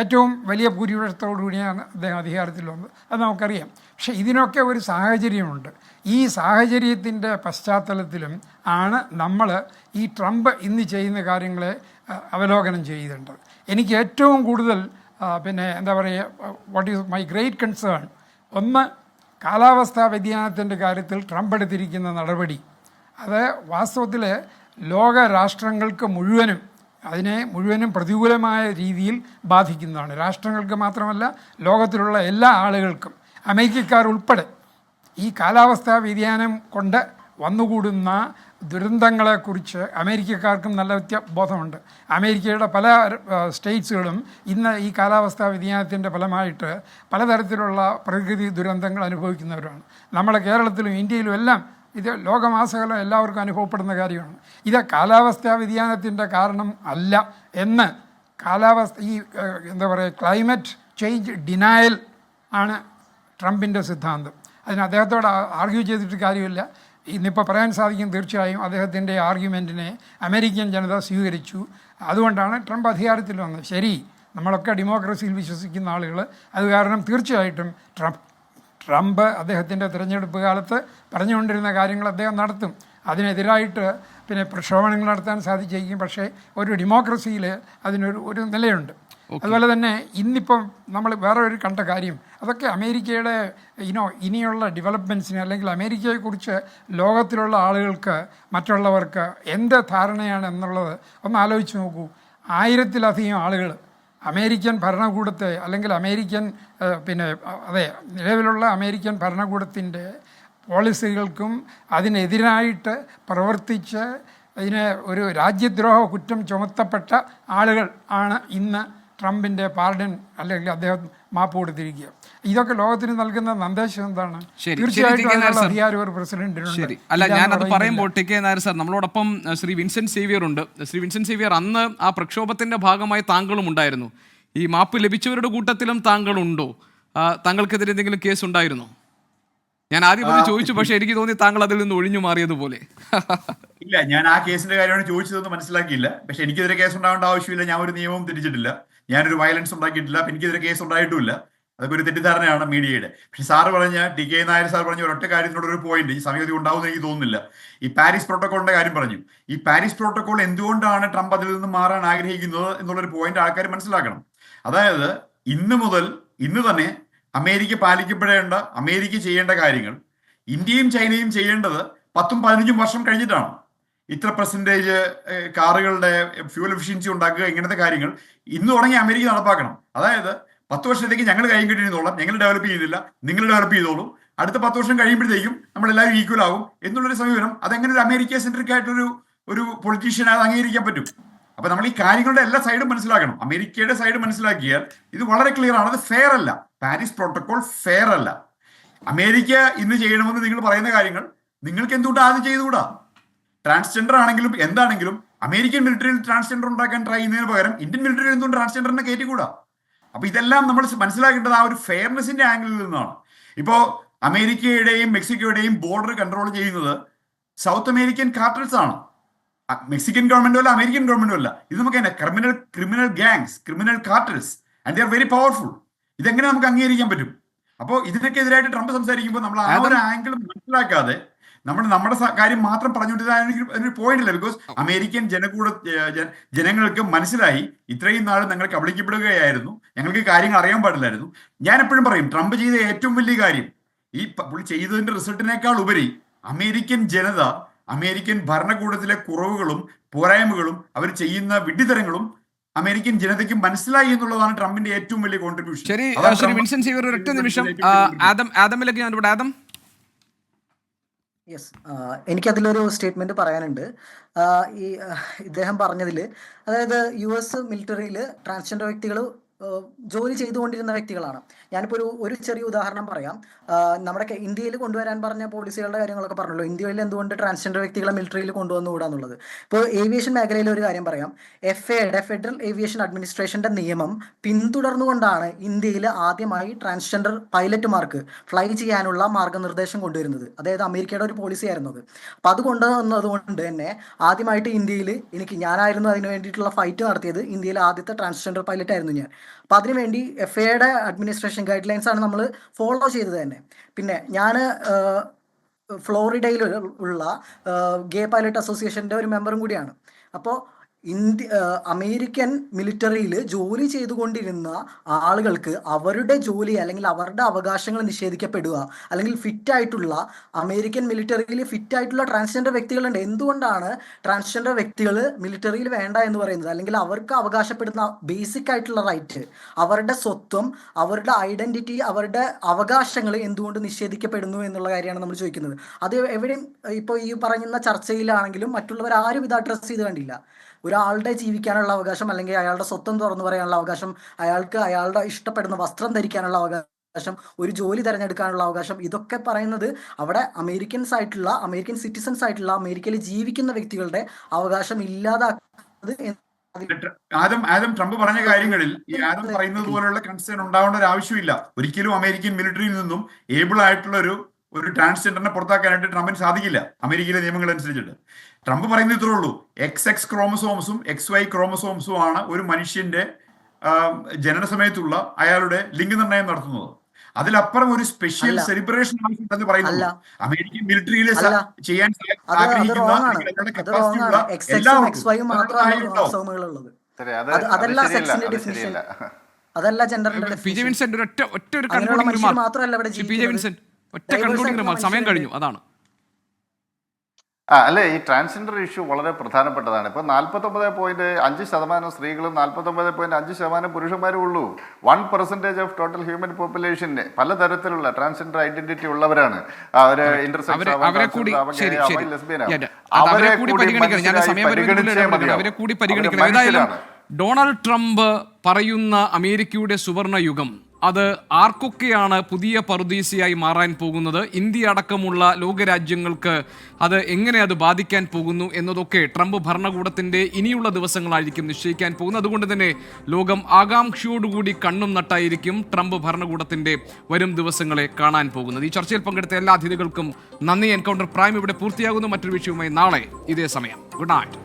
ഏറ്റവും വലിയ ഭൂരിപക്ഷത്തോടു കൂടിയാണ് അദ്ദേഹം അധികാരത്തിൽ വന്നത്, അത് നമുക്കറിയാം. പക്ഷെ ഇതിനൊക്കെ ഒരു സാഹചര്യമുണ്ട്. ഈ സാഹചര്യത്തിൻ്റെ പശ്ചാത്തലത്തിലും ആണ് നമ്മൾ ഈ ട്രംപ് ഇന്ന് ചെയ്യുന്ന കാര്യങ്ങളെ അവലോകനം ചെയ്യേണ്ടത്. എനിക്ക് ഏറ്റവും കൂടുതൽ എന്താ പറയുക, what is my great concern, ഒന്ന് കാലാവസ്ഥാ വ്യതിയാനത്തിൻ്റെ കാര്യത്തിൽ ട്രംപ് എടുത്തിരിക്കുന്ന നടപടി. അത് വാസ്തവത്തിൽ ലോക രാഷ്ട്രങ്ങൾക്ക് മുഴുവനും പ്രതികൂലമായ രീതിയിൽ ബാധിക്കുന്നതാണ്. രാഷ്ട്രങ്ങൾക്ക് മാത്രമല്ല, ലോകത്തിലുള്ള എല്ലാ ആളുകൾക്കും, അമേരിക്കക്കാർ ഉൾപ്പെടെ. ഈ കാലാവസ്ഥാ വ്യതിയാനം കൊണ്ട് വന്നുകൂടുന്ന ദുരന്തങ്ങളെക്കുറിച്ച് അമേരിക്കക്കാർക്കും നല്ല ബോധമുണ്ട്. അമേരിക്കയുടെ പല സ്റ്റേറ്റ്സുകളും ഇന്ന് ഈ കാലാവസ്ഥാ വ്യതിയാനത്തിൻ്റെ ഫലമായിട്ട് പലതരത്തിലുള്ള പ്രകൃതി ദുരന്തങ്ങൾ അനുഭവിക്കുന്നവരാണ്. നമ്മുടെ കേരളത്തിലും ഇന്ത്യയിലും എല്ലാം ഇത് ലോകമാസകലം എല്ലാവർക്കും അനുഭവപ്പെടുന്ന കാര്യമാണ്. ഇത് കാലാവസ്ഥാ വ്യതിയാനത്തിൻ്റെ കാരണം അല്ല എന്ന് എന്താ പറയുക, ക്ലൈമറ്റ് ചേഞ്ച് ഡിനയൽ ആണ് ട്രംപിൻ്റെ സിദ്ധാന്തം. അതിന് അദ്ദേഹത്തോട് ആർഗ്യൂ ചെയ്തിട്ട് കാര്യമില്ല. ഇന്നിപ്പോൾ പറയാൻ സാധിക്കും, തീർച്ചയായും അദ്ദേഹത്തിൻ്റെ ആർഗ്യുമെൻറ്റിനെ അമേരിക്കൻ ജനത സ്വീകരിച്ചു. അതുകൊണ്ടാണ് ട്രംപ് അധികാരത്തിൽ വന്നത്. ശരി, നമ്മളൊക്കെ ഡെമോക്രസിയിൽ വിശ്വസിക്കുന്ന ആളുകൾ, അത് കാരണം തീർച്ചയായിട്ടും ട്രംപ് അദ്ദേഹത്തിൻ്റെ തിരഞ്ഞെടുപ്പ് കാലത്ത് പറഞ്ഞുകൊണ്ടിരുന്ന കാര്യങ്ങൾ അദ്ദേഹം നടത്തും. അതിനെതിരായിട്ട് പിന്നെ പ്രക്ഷോഭങ്ങൾ നടത്താൻ സാധിച്ചേക്കും. പക്ഷേ ഒരു ഡെമോക്രസിയിൽ അതിനൊരു നിലയുണ്ട്. അതുപോലെ തന്നെ ഇന്നിപ്പം നമ്മൾ വേറെ ഒരു കണ്ട കാര്യം, അതൊക്കെ അമേരിക്കയുടെ ഇനിയുള്ള ഡെവലപ്മെൻറ്റ്സിന് അല്ലെങ്കിൽ അമേരിക്കയെക്കുറിച്ച് ലോകത്തിലുള്ള ആളുകൾക്ക് മറ്റുള്ളവർക്ക് എന്ത് ധാരണയാണ് എന്നുള്ളത് ഒന്ന് ആലോചിച്ച് നോക്കൂ. 1000-ലധികം ആളുകൾ അമേരിക്കൻ ഭരണകൂടത്തെ അല്ലെങ്കിൽ നിലവിലുള്ള അമേരിക്കൻ ഭരണകൂടത്തിൻ്റെ പോളിസികൾക്കും അതിനെതിരായിട്ട് പ്രവർത്തിച്ച് അതിന് ഒരു രാജ്യദ്രോഹ കുറ്റം ചുമത്തപ്പെട്ട ആളുകൾ ആണ് ഇന്ന് ട്രംപിൻ്റെ പാർഡൻ അല്ലെങ്കിൽ അദ്ദേഹം മാപ്പ് കൊടുത്തിരിക്കുക. ഇതൊക്കെ ലോകത്തിന് നൽകുന്ന സന്ദേശം എന്താണ്? തീർച്ചയായിട്ടും അധികാരം ഒരു പ്രസിഡന്റിനുണ്ട്. അല്ല, ഞാനത് പറയുമ്പോൾ ടി.കെ. നായർ സാർ, നമ്മളോടൊപ്പം ശ്രീ വിൻസെന്റ് സേവ്യർ ഉണ്ട്. ശ്രീ വിൻസെന്റ് സേവ്യർ, അന്ന് ആ പ്രക്ഷോഭത്തിന്റെ ഭാഗമായി താങ്കളും ഉണ്ടായിരുന്നു. ഈ മാപ്പ് ലഭിച്ചവരുടെ കൂട്ടത്തിലും താങ്കളുണ്ടോ? താങ്കൾക്കെതിരെ എന്തെങ്കിലും കേസ് ഉണ്ടായിരുന്നോ? ഞാൻ ആദ്യം ഒന്ന് ചോദിച്ചു, പക്ഷെ എനിക്ക് തോന്നി താങ്കൾ അതിൽ നിന്ന് ഒഴിഞ്ഞു മാറിയതുപോലെ. ഇല്ല, ഞാൻ ആ കേസിന്റെ കാര്യമാണ് ചോദിച്ചതെന്ന് മനസ്സിലാക്കിയില്ല. പക്ഷെ എനിക്കെതിരെ കേസ് ഉണ്ടാവേണ്ട ആവശ്യമില്ല. ഞാൻ ഒരു നിയമവും തിരിച്ചിട്ടില്ല, ഞാനൊരു വയലൻസ് ഉണ്ടാക്കിയിട്ടില്ല, എനിക്കെതിരെ കേസ് ഉണ്ടായിട്ടുമില്ല. അതൊക്കെ ഒരു തെറ്റിദ്ധാരണയാണ് മീഡിയയുടെ. പക്ഷെ സാറ് പറഞ്ഞ ടി.കെ. നായർ സാർ പറഞ്ഞ ഒരൊറ്റ കാര്യത്തിനോട് ഒരു പോയിന്റ്, ഈ സമയത്ത് ഉണ്ടാവുമെന്ന് എനിക്ക് തോന്നുന്നില്ല. ഈ പാരീസ് പ്രോട്ടോക്കോളിന്റെ കാര്യം പറഞ്ഞു. ഈ പാരീസ് പ്രോട്ടോക്കോൾ എന്തുകൊണ്ടാണ് ട്രംപ് അതിൽ നിന്ന് മാറാൻ ആഗ്രഹിക്കുന്നത് എന്നുള്ളൊരു പോയിന്റ് ആൾക്കാർ മനസ്സിലാക്കണം. അതായത് ഇന്ന് തന്നെ അമേരിക്ക പാലിക്കപ്പെടേണ്ട, അമേരിക്ക ചെയ്യേണ്ട കാര്യങ്ങൾ ഇന്ത്യയും ചൈനയും ചെയ്യേണ്ടത് 10-15 വർഷം കഴിഞ്ഞിട്ടാണ്. ഇത്ര പെർസെൻറ്റേജ് കാറുകളുടെ ഫ്യൂൽ എഫിഷ്യൻസി ഉണ്ടാക്കുക, ഇങ്ങനത്തെ കാര്യങ്ങൾ ഇന്ന് തുടങ്ങി അമേരിക്ക നടപ്പാക്കണം. അതായത് 10 വർഷത്തേക്ക് ഞങ്ങൾ കൈയും കിട്ടിയിരുന്നോളാം, ഞങ്ങൾ ഡെവലപ്പ് ചെയ്യുന്നില്ല, നിങ്ങൾ ഡെവലപ്പ് ചെയ്തോളൂ, അടുത്ത 10 വർഷം കഴിയുമ്പോഴത്തേക്കും നമ്മളെല്ലാവരും ഈക്വൽ ആവും എന്നുള്ളൊരു സമീപനം. അതെങ്ങനെ ഒരു അമേരിക്ക സെൻട്രിക് ആയിട്ടൊരു പൊളിറ്റീഷ്യൻ അത് അംഗീകരിക്കാൻ പറ്റും? അപ്പൊ നമ്മൾ ഈ കാര്യങ്ങളുടെ എല്ലാ സൈഡും മനസ്സിലാക്കണം. അമേരിക്കയുടെ സൈഡ് മനസ്സിലാക്കിയാൽ ഇത് വളരെ ക്ലിയർ ആണ്. അത് ഫെയർ അല്ല. പാരീസ് പ്രോട്ടോകോൾ ഫെയർ അല്ല. അമേരിക്ക ഇന്ന് ചെയ്യണമെന്ന് നിങ്ങൾ പറയുന്ന കാര്യങ്ങൾ നിങ്ങൾക്ക് എന്തുകൊണ്ട് ആദ്യം ചെയ്തുകൂടാ? ട്രാൻസ്ജെൻഡർ ആണെങ്കിലും എന്താണെങ്കിലും അമേരിക്കൻ മിലിറ്ററിയിൽ ട്രാൻസ്ജെൻഡർ ഉണ്ടാക്കാൻ ട്രൈ ചെയ്യുന്നതിന് പകരം ഇന്ത്യൻ മിലിറ്ററിയിൽ എന്തുകൊണ്ട് ട്രാൻസ്ജെൻഡറിനെ കയറ്റിക്കൂടാ? അപ്പൊ ഇതെല്ലാം നമ്മൾ മനസ്സിലാക്കേണ്ടത് ആ ഒരു ഫെയർനെസിന്റെ ആംഗിളിൽ നിന്നാണ്. ഇപ്പോ അമേരിക്കയുടെയും മെക്സിക്കോയുടെയും ബോർഡർ കൺട്രോൾ ചെയ്യുന്നത് സൗത്ത് അമേരിക്കൻ കാർട്ടൽസ് ആണ്. മെക്സിക്കൻ ഗവൺമെന്റോ അല്ല, അമേരിക്കൻ ഗവൺമെന്റോ അല്ല. ഇത് നമുക്ക് തന്നെ criminal gangs, criminal cartels, and they are very powerful. ഇതെങ്ങനെ നമുക്ക് അംഗീകരിക്കാൻ പറ്റും? അപ്പോൾ ഇതിനൊക്കെ എതിരായിട്ട് ട്രംപ് സംസാരിക്കുമ്പോൾ നമ്മൾ ആ ഒരു ആംഗിൾ മനസ്സിലാക്കാതെ നമ്മുടെ കാര്യം മാത്രം പറഞ്ഞുകൊണ്ടിരുന്ന പോയിന്റ് ഇല്ല. ബിക്കോസ് അമേരിക്കൻ ജനങ്ങൾക്ക് മനസ്സിലായി ഇത്രയും നാൾ ഞങ്ങൾ കബളിക്കപ്പെടുകയായിരുന്നു, ഞങ്ങൾക്ക് കാര്യങ്ങൾ അറിയാൻ പാടില്ലായിരുന്നു. ഞാൻ എപ്പോഴും പറയും, ട്രംപ് ചെയ്ത ഏറ്റവും വലിയ കാര്യം, ഈ പുള്ളി ചെയ്തതിന്റെ റിസൾട്ടിനേക്കാൾ ഉപരി അമേരിക്കൻ ജനത, അമേരിക്കൻ ഭരണകൂടത്തിലെ കുറവുകളും പോരായ്മകളും അവർ ചെയ്യുന്ന വിഡ്ഢിത്തരങ്ങളും അമേരിക്കൻ ജനതയ്ക്ക് മനസ്സിലായി എന്നുള്ളതാണ് ട്രംപിന്റെ ഏറ്റവും വലിയ കോൺട്രിബ്യൂഷൻ. ശരി, വിൻസെന്റ് സേവ്യർ, ഒരൊറ്റ നിമിഷം ആദമിലേക്ക് ഞാൻ ഇവിടെ. ആദം, യെസ്, എനിക്കതിലൊരു സ്റ്റേറ്റ്മെന്റ് പറയാനുണ്ട്. ഇദ്ദേഹം പറഞ്ഞതിൽ, അതായത് US മിലിറ്ററിയിൽ ട്രാൻസ്ജെൻഡർ വ്യക്തികൾ ജോലി ചെയ്തുകൊണ്ടിരുന്ന വ്യക്തികളാണ്. ഞാനിപ്പോൾ ഒരു ചെറിയ ഉദാഹരണം പറയാം. നമ്മുടെ ഇന്ത്യയിൽ കൊണ്ടുവരാൻ പറഞ്ഞ പോളിസികളുടെ കാര്യങ്ങളൊക്കെ പറഞ്ഞല്ലോ. ഇന്ത്യയിൽ എന്തുകൊണ്ട് ട്രാൻസ്ജെൻഡർ വ്യക്തികളെ മിലിറ്ററിയിൽ കൊണ്ടുവന്നുകൂടാന്നുള്ളത്. ഇപ്പോൾ ഏവിയേഷൻ മേഖലയിൽ ഒരു കാര്യം പറയാം. FAA ഫെഡറൽ ഏവിയേഷൻ അഡ്മിനിസ്ട്രേഷന്റെ നിയമം പിന്തുടർന്നുകൊണ്ടാണ് ഇന്ത്യയിൽ ആദ്യമായി ട്രാൻസ്ജെൻഡർ പൈലറ്റുമാർക്ക് ഫ്ലൈ ചെയ്യാനുള്ള മാർഗനിർദ്ദേശം കൊണ്ടുവരുന്നത്. അതായത് അമേരിക്കയുടെ ഒരു പോളിസി ആയിരുന്നു അത്. അപ്പം അത് കൊണ്ടുവന്നതുകൊണ്ട് തന്നെ ആദ്യമായിട്ട് ഇന്ത്യയിൽ ഞാനായിരുന്നു അതിന് വേണ്ടിയിട്ടുള്ള ഫൈറ്റ് നടത്തിയത്. ഇന്ത്യയിലെ ആദ്യത്തെ ട്രാൻസ്ജെൻഡർ പൈലറ്റ് ആയിരുന്നു ഞാൻ. അപ്പം അതിനുവേണ്ടി FAAയുടെ അഡ്മിനിസ്ട്രേഷൻ ഗൈഡ് ലൈൻസ് ആണ് നമ്മൾ ഫോളോ ചെയ്തത് തന്നെ. പിന്നെ ഞാൻ ഫ്ലോറിഡയിൽ ഉള്ള ഗേ പൈലറ്റ് അസോസിയേഷൻ്റെ ഒരു മെമ്പറും കൂടിയാണ്. അപ്പോൾ അമേരിക്കൻ മിലിറ്ററിയിൽ ജോലി ചെയ്തുകൊണ്ടിരുന്ന ആളുകൾക്ക് അവരുടെ ജോലി അല്ലെങ്കിൽ അവരുടെ അവകാശങ്ങൾ നിഷേധിക്കപ്പെടുക, അല്ലെങ്കിൽ ഫിറ്റായിട്ടുള്ള അമേരിക്കൻ മിലിറ്ററിയിൽ ഫിറ്റായിട്ടുള്ള ട്രാൻസ്ജെൻഡർ വ്യക്തികളുണ്ട്. എന്തുകൊണ്ടാണ് ട്രാൻസ്ജെൻഡർ വ്യക്തികൾ മിലിറ്ററിയിൽ വേണ്ട എന്ന് പറയുന്നത്? അല്ലെങ്കിൽ അവർക്ക് അവകാശപ്പെടുന്ന ബേസിക് ആയിട്ടുള്ള റൈറ്റ്, അവരുടെ സ്വത്വം, അവരുടെ ഐഡന്റിറ്റി, അവരുടെ അവകാശങ്ങൾ എന്തുകൊണ്ട് നിഷേധിക്കപ്പെടുന്നു എന്നുള്ള കാര്യമാണ് നമ്മൾ ചോദിക്കുന്നത്. അത് എവിടെയും ഇപ്പോൾ ഈ പറയുന്ന ചർച്ചയിലാണെങ്കിലും മറ്റുള്ളവർ ആരും ഇത് അഡ്രസ്സ് ചെയ്ത് കണ്ടില്ല. ഒരാളുടെ ജീവിക്കാനുള്ള അവകാശം, അല്ലെങ്കിൽ അയാളുടെ സ്വത്തം തുറന്നു പറയാനുള്ള അവകാശം, അയാൾക്ക് അയാളുടെ ഇഷ്ടപ്പെടുന്ന വസ്ത്രം ധരിക്കാനുള്ള അവകാശം, ഒരു ജോലി തിരഞ്ഞെടുക്കാനുള്ള അവകാശം, ഇതൊക്കെ പറയുന്നത് അവിടെ അമേരിക്കൻ സിറ്റിസൺസ് ആയിട്ടുള്ള അമേരിക്കയിൽ ജീവിക്കുന്ന വ്യക്തികളുടെ അവകാശം ഇല്ലാതാക്കുന്നത്. ആദം ട്രംപ് പറഞ്ഞ കാര്യങ്ങളിൽ ഈ ആദം പറയുന്നത് പോലുള്ള കൺസേൺ ഉണ്ടാവേണ്ട ഒരു ആവശ്യമില്ല. ഒരിക്കലും അമേരിക്കൻ മിലിറ്ററിയിൽ നിന്നും ഏബിൾ ആയിട്ടുള്ള ഒരു ട്രാൻസ്ജെൻഡറിനെ പുറത്താക്കാനായിട്ട് ട്രംപിന് സാധിക്കില്ല അമേരിക്കയിലെ നിയമങ്ങൾ അനുസരിച്ചിട്ട്. ട്രംപ് പറയുന്നത് ഇത്രേ ഉള്ളൂ, XX ക്രോമസോംസും XY ക്രോമസോംസും ആണ് ഒരു മനുഷ്യന്റെ ജനന സമയത്തുള്ള അയാളുടെ ലിംഗനിർണ്ണയം നടത്തുന്നത്. അതിലപ്പുറം ഒരു സ്പെഷ്യൽ സെലിബ്രേഷൻ ആവശ്യമുണ്ടെന്ന് പറയുന്നു. അമേരിക്കൻ മിലിറ്ററിയിൽ ചെയ്യാൻ ആഗ്രഹിക്കുന്ന അതല്ല ജെൻഡറിന്റെ സമയം കഴിഞ്ഞു. അതാണ് അല്ലെ, ഈ ട്രാൻസ്ജെൻഡർ ഇഷ്യൂ വളരെ പ്രധാനപ്പെട്ടതാണ്. ഇപ്പോൾ 49.5% സ്ത്രീകളും 49.5% പുരുഷന്മാരും ഉള്ളൂ. 1% ഓഫ് ടോട്ടൽ ഹ്യൂമൻ പോപ്പുലേഷൻ പലതരത്തിലുള്ള ട്രാൻസ്ജെൻഡർ ഐഡന്റിറ്റി ഉള്ളവരാണ്. അവരെ ഇന്റർസെക്സ് അവരെ കൂടി പരിഗണിക്കണം. ഏതായാലും ഡൊണാൾഡ് ട്രംപ് പറയുന്ന അമേരിക്കയുടെ സുവർണ യുഗം അത് ആർക്കൊക്കെയാണ് പുതിയ പറുദീസയായി മാറാൻ പോകുന്നത്, ഇന്ത്യ അടക്കമുള്ള ലോകരാജ്യങ്ങൾക്ക് അത് എങ്ങനെ അത് ബാധിക്കാൻ പോകുന്നു എന്നതൊക്കെ ട്രംപ് ഭരണകൂടത്തിൻ്റെ ഇനിയുള്ള ദിവസങ്ങളായിരിക്കും നിശ്ചയിക്കാൻ പോകുന്നത്. അതുകൊണ്ട് തന്നെ ലോകം ആകാംക്ഷയോടുകൂടി കണ്ണും നട്ടായിരിക്കും ട്രംപ് ഭരണകൂടത്തിൻ്റെ വരും ദിവസങ്ങളെ കാണാൻ പോകുന്നത്. ഈ ചർച്ചയിൽ പങ്കെടുത്ത എല്ലാ അതിഥികൾക്കും നന്ദി. എൻകൗണ്ടർ പ്രൈം ഇവിടെ പൂർത്തിയാകുന്നു. മറ്റൊരു വിഷയവുമായി നാളെ ഇതേ സമയം. Good night.